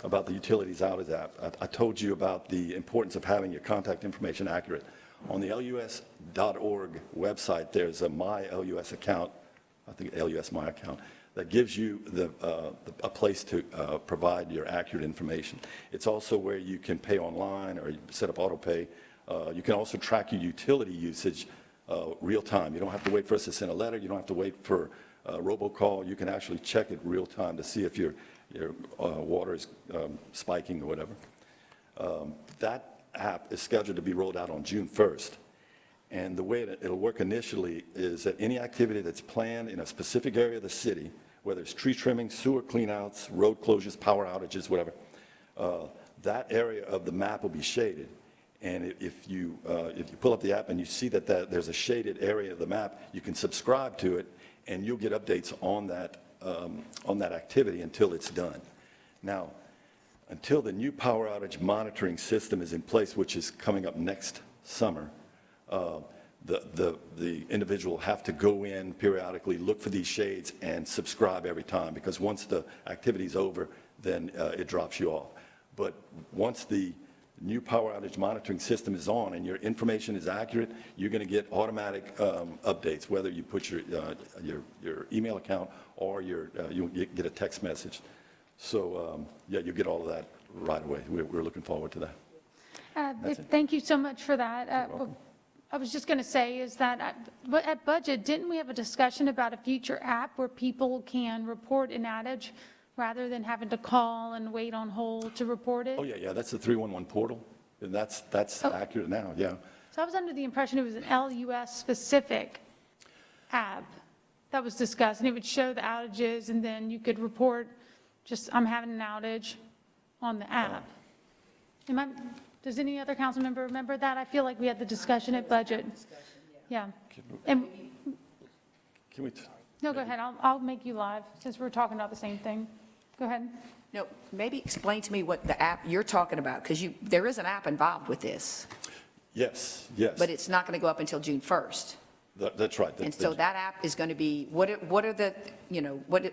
about the Utilities Outage app. I told you about the importance of having your contact information accurate. On the LUS.org website, there's a My LUS account, I think LUS My account, that gives you a place to provide your accurate information. It's also where you can pay online or set up auto pay. You can also track your utility usage real time. You don't have to wait for us to send a letter. You don't have to wait for a robocall. You can actually check it real time to see if your water is spiking or whatever. That app is scheduled to be rolled out on June 1st. And the way that it'll work initially is that any activity that's planned in a specific area of the city, whether it's tree trimming, sewer cleanouts, road closures, power outages, whatever, that area of the map will be shaded. And if you pull up the app and you see that there's a shaded area of the map, you can subscribe to it, and you'll get updates on that activity until it's done. Now, until the new power outage monitoring system is in place, which is coming up next summer, the individual will have to go in periodically, look for these shades, and subscribe every time, because once the activity's over, then it drops you off. But once the new power outage monitoring system is on and your information is accurate, you're going to get automatic updates, whether you put your email account or you'll get a text message. So yeah, you'll get all of that right away. We're looking forward to that. Thank you so much for that. I was just going to say is that at budget, didn't we have a discussion about a future app where people can report an outage rather than having to call and wait on hold to report it? Oh, yeah, that's the 311 portal. And that's accurate now, yeah. So I was under the impression it was an LUS-specific app that was discussed, and it would show the outages, and then you could report just, I'm having an outage on the app. Does any other council member remember that? I feel like we had the discussion at budget. Yeah. And Can we? no, go ahead. I'll make you live since we're talking about the same thing. Go ahead. No, maybe explain to me what the app you're talking about, because there is an app involved with this, Yes. but it's not going to go up until June 1st. That's right. And so that app is going to be, what are the,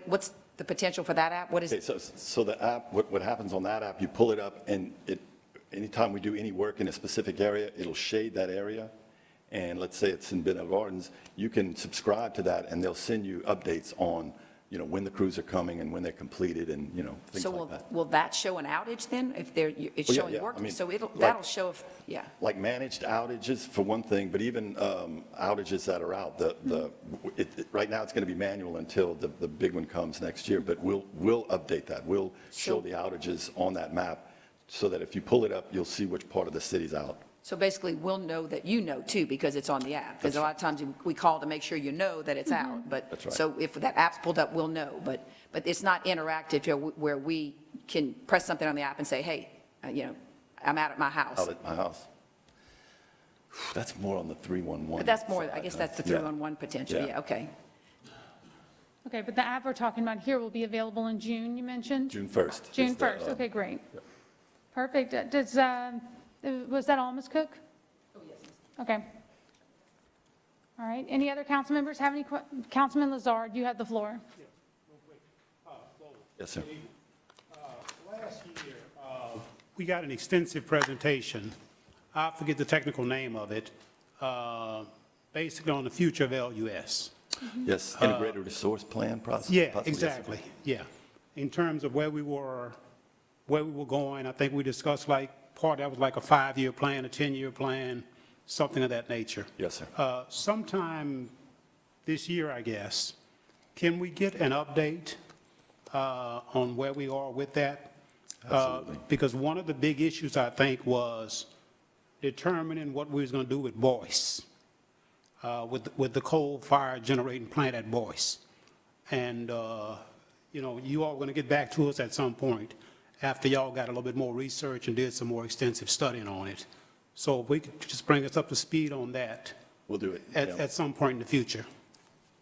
what's the potential for that app? What is? Okay, so the app, what happens on that app, you pull it up, and anytime we do any work in a specific area, it'll shade that area. And let's say it's in Benel Gardens, you can subscribe to that, and they'll send you updates on, when the crews are coming and when they're completed, and, things like that. So will that show an outage then, if it's showing yeah. work? I mean, So that'll show if, yeah. Like managed outages for one thing, but even outages that are out. Right now, it's going to be manual until the big one comes next year, but we'll update that. We'll show the outages on that map so that if you pull it up, you'll see which part of the city's out. So basically, we'll know that you know too, because it's on the app. Because a lot of times we call to make sure you know that it's out. But That's right. so if that app's pulled up, we'll know. But it's not interactive here where we can press something on the app and say, hey, I'm out at my house. Out at my house. That's more on the 311. But that's more, side, I guess that's the yeah. 311 potential. Yeah. Yeah, okay. Okay, but the app we're talking about here will be available in June, you mentioned? June 1st. June is the, 1st, okay, great. yeah. Perfect. Was that all, Ms. Cook? Oh, yes. Okay. All right, any other council members have any, Councilman Lazard, you have the floor. Yes, sir. Last year, we got an extensive presentation. I forget the technical name of it, basically on the future of LUS. Yes, integrated resource plan process. Yeah, possibly, yes, sir. exactly, yeah. In terms of where we were going, I think we discussed that was like a 5-year plan, a 10-year plan, something of that nature. Yes, sir. Sometime this year, I guess, can we get an update on where we are with that? Absolutely. Because one of the big issues, I think, was determining what we was going to do with Boyce, with the coal-fired generating plant at Boyce. And, you all are going to get back to us at some point. after y'all got a little bit more research and did some more extensive studying on it. So if we could just bring us up to speed on that We'll do it. at some point in the future,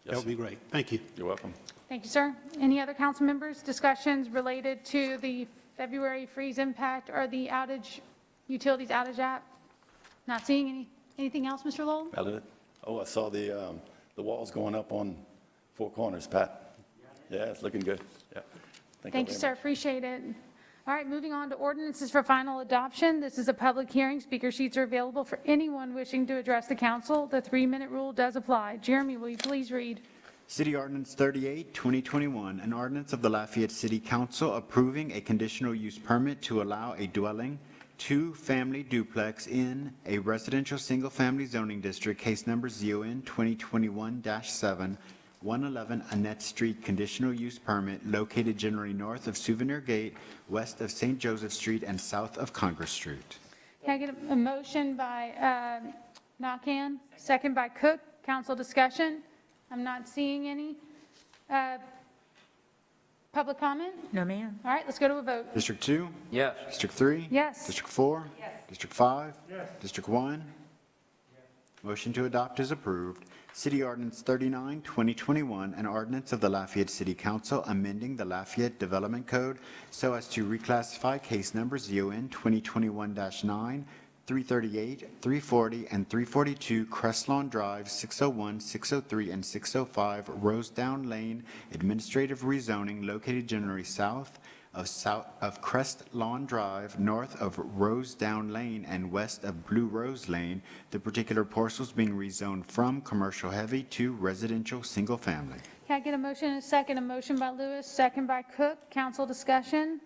that would be great. Thank you. You're welcome. Thank you, sir. Any other council members, discussions related to the February freeze impact or the outage, utilities outage app? Not seeing anything else, Mr. Lowell? Oh, I saw the walls going up on Four Corners, Pat. Yeah, it's looking good. Yeah. Thank you, sir. Appreciate it. All right, moving on to ordinances for final adoption. This is a public hearing. Speaker sheets are available for anyone wishing to address the council. The 3-minute rule does apply. Jeremy, will you please read? City Ordinance 38, 2021, an ordinance of the Lafayette City Council approving a conditional use permit to allow a dwelling, 2-family duplex in a residential single-family zoning district, case number ZON 2021-7, 111 Annette Street, conditional use permit located generally north of Souvenir Gate, west of St. Joseph Street, and south of Congress Street. Can I get a motion by Nakhan, second by Cook? Council discussion? I'm not seeing any. Public comment? No, ma'am. All right, let's go to a vote. District 2? Yes. District 3? Yes. District 4? Yes. District 5? Yes. District 1? Yes. Motion to adopt is approved. City Ordinance 39, 2021, an ordinance of the Lafayette City Council amending the Lafayette Development Code so as to reclassify case numbers ZON 2021-9, 338, 340, and 342 Crestlawn Drive, 601, 603, and 605 Rosedown Lane Administrative Rezoning located generally south of Crest Lawn Drive, north of Rosedown Lane, and west of Blue Rose Lane, the particular parcels being rezoned from commercial heavy to residential single family. Can I get a motion and a second? A motion by Lewis, second by Cook. Council discussion?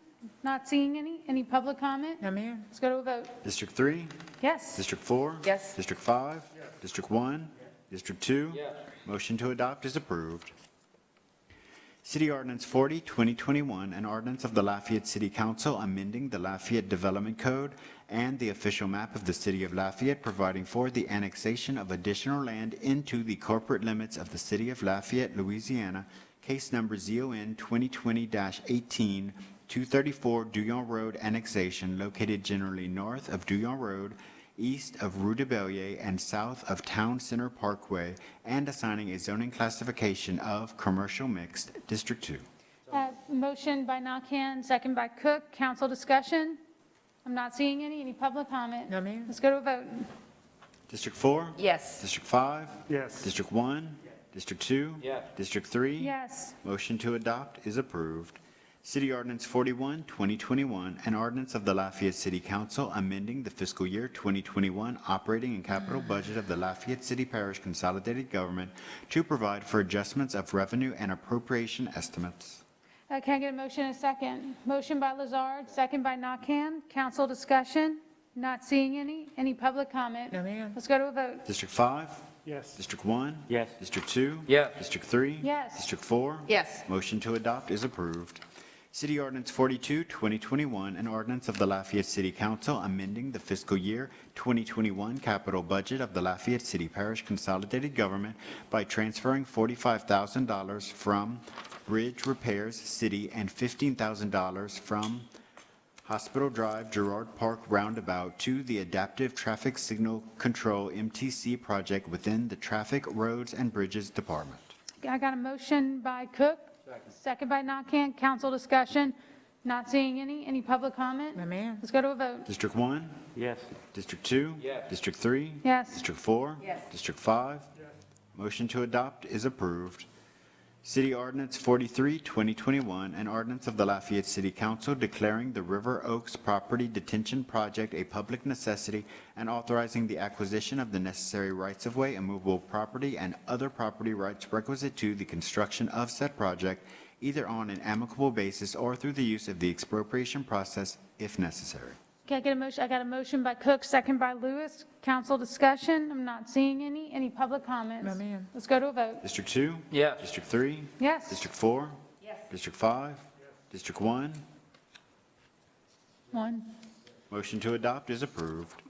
Not seeing any. Any public comment? No, ma'am. Let's go to a vote. District 3? Yes. District 4? Yes. District 5? Yes. District 1? Yes. District 2? Yes. Motion to adopt is approved. City Ordinance 40, 2021, an ordinance of the Lafayette City Council amending the Lafayette Development Code and the official map of the City of Lafayette, providing for the annexation of additional land into the corporate limits of the City of Lafayette, Louisiana, case number ZON 2020-18, 234 Douillon Road annexation located generally north of Douillon Road, east of Rue de Bellier, and south of Town Center Parkway, and assigning a zoning classification of commercial mixed, District 2. Motion by Nakhan, second by Cook. Council discussion? I'm not seeing any. Any public comment? No, ma'am. Let's go to a vote. District 4? Yes. District 5? Yes. District 1? Yes. District 2? Yes. District 3? Yes. Motion to adopt is approved. City Ordinance 41, 2021, an ordinance of the Lafayette City Council amending the fiscal year 2021 operating and capital budget of the Lafayette City Parish Consolidated Government to provide for adjustments of revenue and appropriation estimates. Can I get a motion and a second? Motion by Lazard, second by Nakhan. Council discussion? Not seeing any. Any public comment? No, ma'am. Let's go to a vote. District 5? Yes. District 1? Yes. District 2? Yes. District 3? Yes. District 4? Yes. Motion to adopt is approved. City Ordinance 42, 2021, an ordinance of the Lafayette City Council amending the fiscal year 2021 capital budget of the Lafayette City Parish Consolidated Government by transferring $45,000 from bridge repairs city and $15,000 from Hospital Drive Girard Park Roundabout to the Adaptive Traffic Signal Control MTC project within the Traffic, Roads, and Bridges Department. I got a motion by Cook, second by Nakhan. Council discussion? Not seeing any. Any public comment? No, ma'am. Let's go to a vote. District 1? Yes. District 2? Yes. District 3? Yes. District 4? Yes. District 5? Yes. Motion to adopt is approved. City Ordinance 43, 2021, an ordinance of the Lafayette City Council declaring the River Oaks Property Detention Project a public necessity and authorizing the acquisition of the necessary rights-of-way, immovable property, and other property rights requisite to the construction of said project, either on an amicable basis or through the use of the expropriation process if necessary. Can I get a motion? I got a motion by Cook, second by Lewis. Council discussion? I'm not seeing any. Any public comments? No, ma'am. Let's go to a vote. District 2? Yes. District 3? Yes. District 4? Yes. District 5? Yes. District 1? One. Motion to adopt is approved.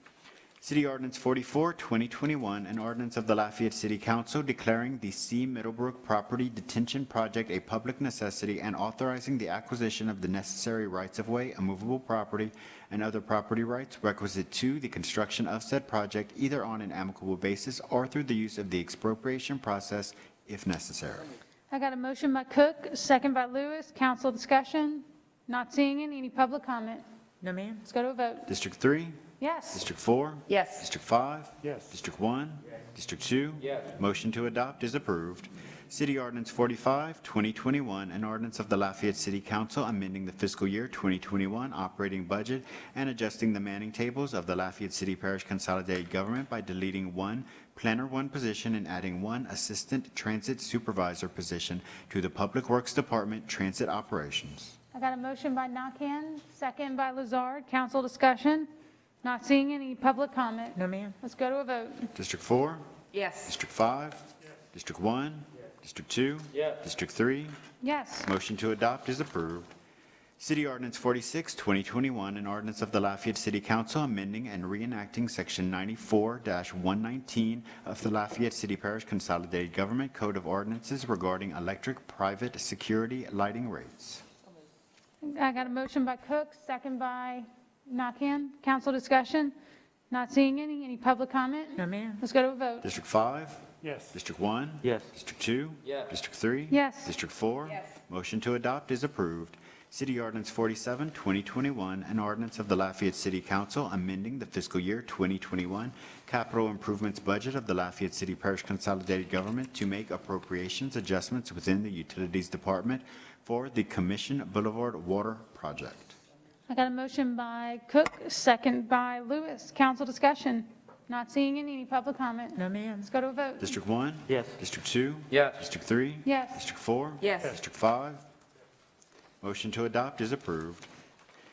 City Ordinance 44, 2021, an ordinance of the Lafayette City Council declaring the C. Middlebrook Property Detention Project a public necessity and authorizing the acquisition of the necessary rights-of-way, immovable property, and other property rights requisite to the construction of said project either on an amicable basis or through the use of the expropriation process if necessary. I got a motion by Cook, second by Lewis. Council discussion? Not seeing any public comment? No, ma'am. Let's go to a vote. District 3? Yes. District 4? Yes. District 5? Yes. District 1? Yes. District 2? Yes. Motion to adopt is approved. City Ordinance 45, 2021, an ordinance of the Lafayette City Council amending the fiscal year 2021 operating budget and adjusting the manning tables of the Lafayette City Parish Consolidated Government by deleting one Planner 1 position and adding one Assistant Transit Supervisor position to the Public Works Department Transit Operations. I got a motion by Nakhan, second by Lazard. Council discussion? Not seeing any public comment? No, ma'am. Let's go to a vote. District 4? Yes. District 5? District 1? District 2? District 3? Yes. Motion to adopt is approved. City Ordinance 46, 2021, an ordinance of the Lafayette City Council amending and reenacting Section 94-119 of the Lafayette City Parish Consolidated Government Code of Ordinances regarding electric private security lighting rates. I got a motion by Cook, second by Nakhan. Council discussion? Not seeing any public comment? No, ma'am. Let's go to a vote. District 5? Yes. District 1? Yes. District 2? Yes. District 3? Yes. District 4? Yes. Motion to adopt is approved. City Ordinance 47, 2021, an ordinance of the Lafayette City Council amending the fiscal year 2021 capital improvements budget of the Lafayette City Parish Consolidated Government to make appropriations adjustments within the Utilities Department for the Commission Boulevard Water Project. I got a motion by Cook, second by Lewis. Council discussion? Not seeing any public comment? No, ma'am. Let's go to a vote. District 1? Yes. District 2? Yes. District 3? Yes. District 4? Yes. District 5? Motion to adopt is approved.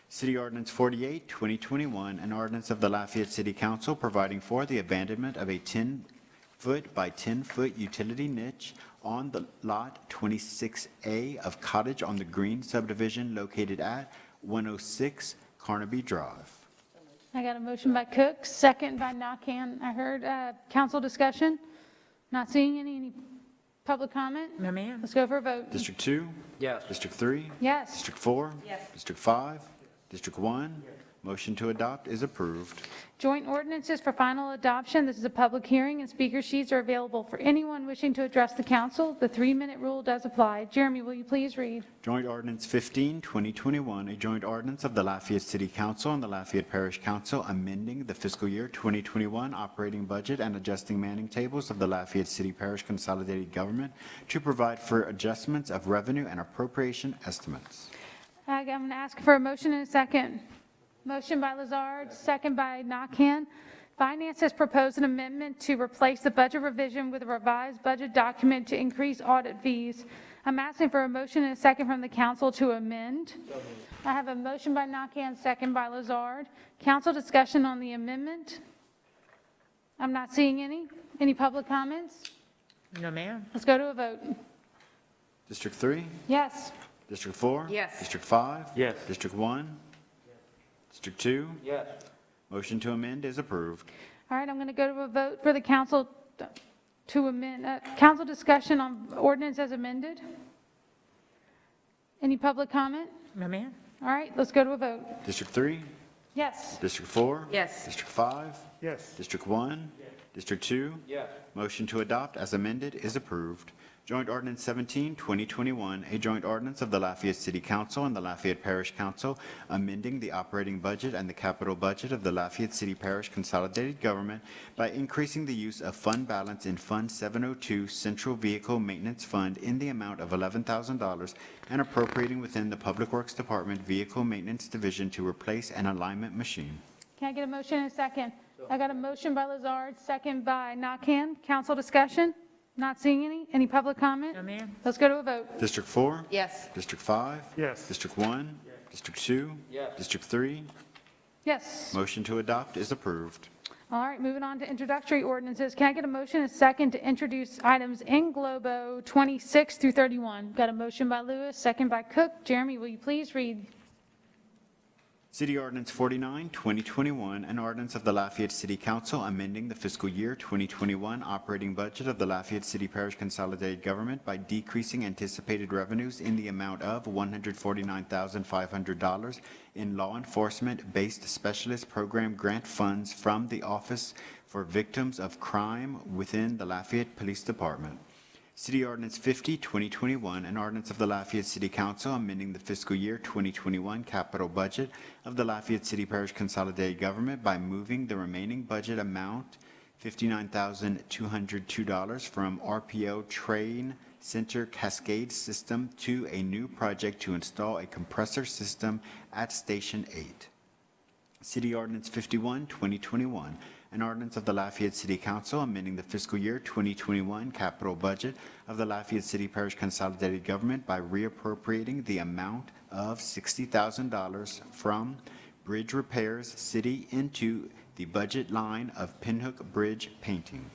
City Ordinance 48, 2021, an ordinance of the Lafayette City Council providing for the abandonment of a 10-foot by 10-foot utility niche on the Lot 26A of Cottage on the Green subdivision located at 106 Carnaby Drive. I got a motion by Cook, second by Nakhan. I heard council discussion. Not seeing any public comment? No, ma'am. Let's go for a vote. District 2? Yes. District 3? Yes. District 4? Yes. District 5? District 1? Motion to adopt is approved. Joint ordinances for final adoption. This is a public hearing, and speaker sheets are available for anyone wishing to address the council. The 3-minute rule does apply. Jeremy, will you please read? Joint Ordinance 15, 2021, a joint ordinance of the Lafayette City Council and the Lafayette Parish Council amending the fiscal year 2021 operating budget and adjusting manning tables of the Lafayette City Parish Consolidated Government to provide for adjustments of revenue and appropriation estimates. I'm going to ask for a motion and a second. Motion by Lazard, second by Nakhan. Finance has proposed an amendment to replace the budget revision with a revised budget document to increase audit fees. I'm asking for a motion and a second from the council to amend. I have a motion by Nakhan, second by Lazard. Council discussion on the amendment? I'm not seeing any. Any public comments? No, ma'am. Let's go to a vote. District 3? Yes. District 4? Yes. District 5? Yes. District 1? District 2? Yes. Motion to amend is approved. All right, I'm going to go to a vote for the council to amend. Council discussion on ordinance as amended. Any public comment? No, ma'am. All right, let's go to a vote. District 3? Yes. District 4? Yes. District 5? Yes. District 1? District 2? Yes. Motion to adopt as amended is approved. Joint Ordinance 17, 2021, a joint ordinance of the Lafayette City Council and the Lafayette Parish Council amending the operating budget and the capital budget of the Lafayette City Parish Consolidated Government by increasing the use of fund balance in Fund 702 Central Vehicle Maintenance Fund in the amount of $11,000 and appropriating within the Public Works Department Vehicle Maintenance Division to replace an alignment machine. Can I get a motion and a second? I got a motion by Lazard, second by Nakhan. Council discussion? Not seeing any. Any public comment? No, ma'am. Let's go to a vote. District 4? Yes. District 5? Yes. District 1? District 2? Yes. District 3? Yes. Motion to adopt is approved. All right, moving on to introductory ordinances. Can I get a motion and a second to introduce items in globo 26 through 31? Got a motion by Lewis, second by Cook. Jeremy, will you please read? City Ordinance 49, 2021, an ordinance of the Lafayette City Council amending the fiscal year 2021 operating budget of the Lafayette City Parish Consolidated Government by decreasing anticipated revenues in the amount of $149,500 in law enforcement-based specialist program grant funds from the Office for Victims of Crime within the Lafayette Police Department. City Ordinance 50, 2021, an ordinance of the Lafayette City Council amending the fiscal year 2021 capital budget of the Lafayette City Parish Consolidated Government by moving the remaining budget amount, $59,202, from RPO Train Center Cascade System to a new project to install a compressor system at Station 8. City Ordinance 51, 2021, an ordinance of the Lafayette City Council amending the fiscal year 2021 capital budget of the Lafayette City Parish Consolidated Government by reappropriating the amount of $60,000 from Bridge Repairs City into the budget line of Pinhook Bridge Painting.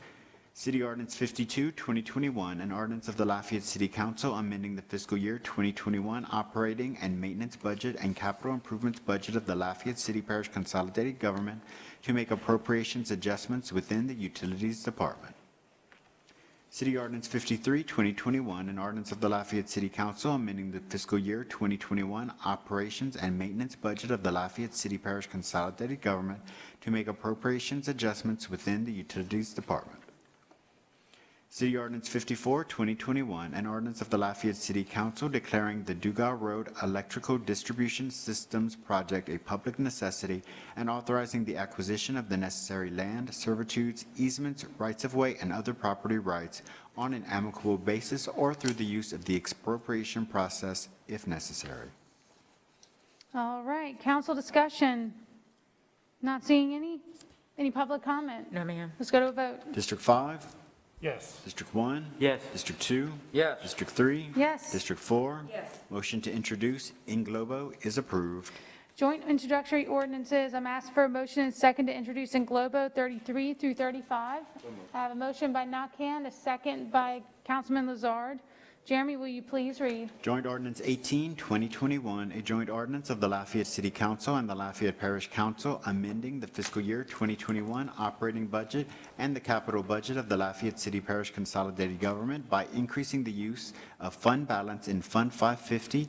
City Ordinance 52, 2021, an ordinance of the Lafayette City Council amending the fiscal year 2021 operating and maintenance budget and capital improvements budget of the Lafayette City Parish Consolidated Government to make appropriations adjustments within the Utilities Department. City Ordinance 53, 2021, an ordinance of the Lafayette City Council amending the fiscal year 2021 operations and maintenance budget of the Lafayette City Parish Consolidated Government to make appropriations adjustments within the Utilities Department. City Ordinance 54, 2021, an ordinance of the Lafayette City Council declaring the Dugas Road Electrical Distribution Systems Project a public necessity and authorizing the acquisition of the necessary land, servitudes, easements, rights-of-way, and other property rights on an amicable basis or through the use of the expropriation process if necessary. All right, council discussion. Not seeing any? Any public comment? No, ma'am. Let's go to a vote. District 5? Yes. District 1? Yes. District 2? Yes. District 3? Yes. District 4? Yes. Motion to introduce in globo is approved. Joint introductory ordinances, I'm asked for a motion and second to introduce in globo 33 through 35. I have a motion by Nakhan, a second by Councilman Lazard. Jeremy, will you please read? Joint Ordinance 18, 2021, a joint ordinance of the Lafayette City Council and the Lafayette Parish Council amending the fiscal year 2021 operating budget and the capital budget of the Lafayette City Parish Consolidated Government by increasing the use of fund balance in Fund 550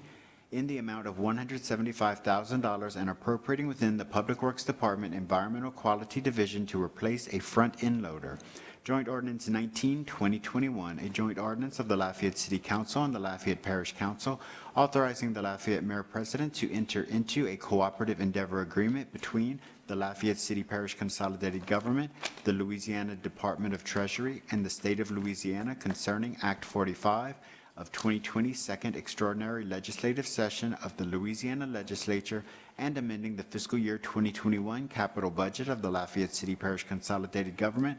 in the amount of $175,000 and appropriating within the Public Works Department Environmental Quality Division to replace a front end loader. Joint Ordinance 19, 2021, a joint ordinance of the Lafayette City Council and the Lafayette Parish Council authorizing the Lafayette Mayor President to enter into a cooperative endeavor agreement between the Lafayette City Parish Consolidated Government, the Louisiana Department of Treasury, and the State of Louisiana concerning Act 45 of 2020 Second Extraordinary Legislative Session of the Louisiana Legislature and amending the fiscal year 2021 capital budget of the Lafayette City Parish Consolidated Government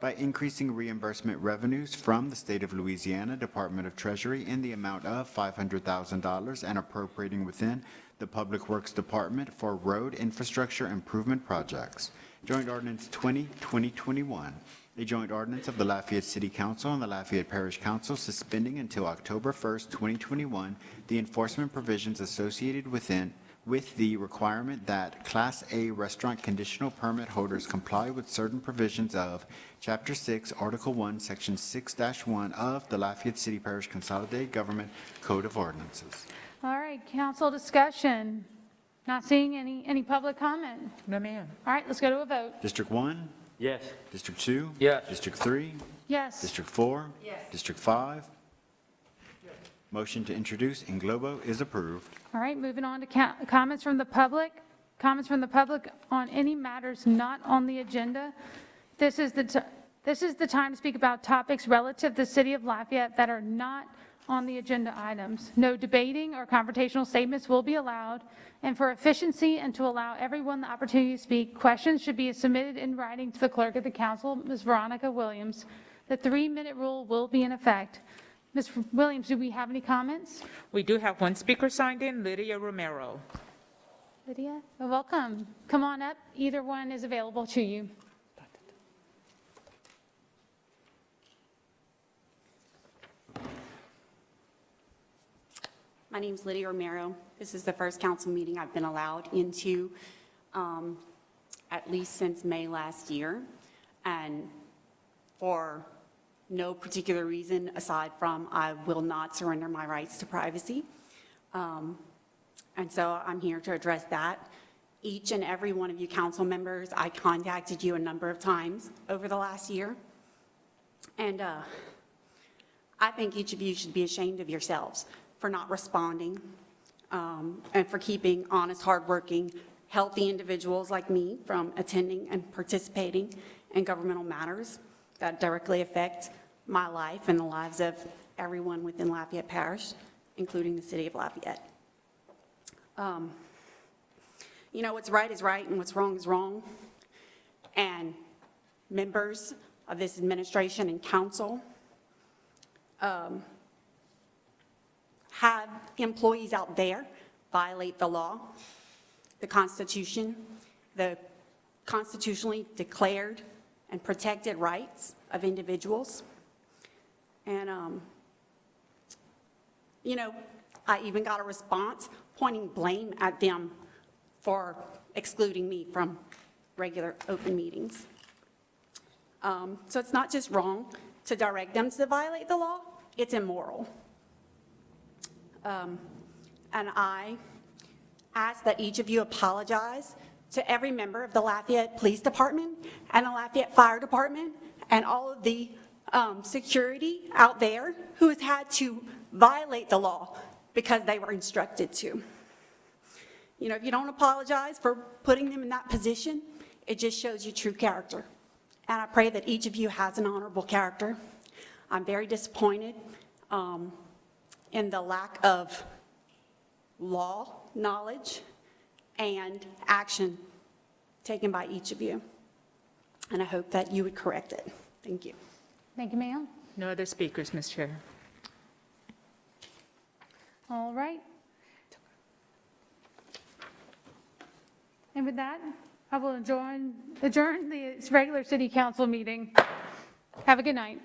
by increasing reimbursement revenues from the State of Louisiana Department of Treasury in the amount of $500,000 and appropriating within the Public Works Department for road infrastructure improvement projects. Joint Ordinance 20, 2021, a joint ordinance of the Lafayette City Council and the Lafayette Parish Council suspending until October 1st, 2021, the enforcement provisions associated with the requirement that Class A restaurant conditional permit holders comply with certain provisions of Chapter 6, Article 1, Section 6-1 of the Lafayette City Parish Consolidated Government Code of Ordinances. All right, council discussion. Not seeing any public comment? No, ma'am. All right, let's go to a vote. District 1? Yes. District 2? Yes. District 3? Yes. District 4? Yes. District 5? Motion to introduce in globo is approved. All right, moving on to comments from the public. Comments from the public on any matters not on the agenda. This is the time to speak about topics relative to the city of Lafayette that are not on the agenda items. No debating or confrontational statements will be allowed, and for efficiency and to allow everyone the opportunity to speak, questions should be submitted in writing to the clerk of the council, Ms. Veronica Williams. The 3-minute rule will be in effect. Ms. Williams, do we have any comments? We do have one speaker signed in, Lydia Romero. Lydia, welcome. Come on up. Either one is available to you. My name's Lydia Romero. This is the first council meeting I've been allowed into, at least since May last year, and for no particular reason aside from I will not surrender my rights to privacy. And so I'm here to address that. Each and every one of you council members, I contacted you a number of times over the last year. And I think each of you should be ashamed of yourselves for not responding and for keeping honest, hardworking, healthy individuals like me from attending and participating in governmental matters that directly affect my life and the lives of everyone within Lafayette Parish, including the city of Lafayette. You know, what's right is right and what's wrong is wrong. And members of this administration and council have employees out there violate the law, the Constitution, the constitutionally declared and protected rights of individuals. And, you know, I even got a response pointing blame at them for excluding me from regular open meetings. So it's not just wrong to direct them to violate the law, it's immoral. And I ask that each of you apologize to every member of the Lafayette Police Department and the Lafayette Fire Department and all of the security out there who has had to violate the law because they were instructed to. You know, if you don't apologize for putting them in that position, it just shows you true character. And I pray that each of you has an honorable character. I'm very disappointed in the lack of law knowledge and action taken by each of you. And I hope that you would correct it. Thank you. Thank you, ma'am. No other speakers, Ms. Chair. All right. And with that, I will adjourn the regular city council meeting. Have a good night.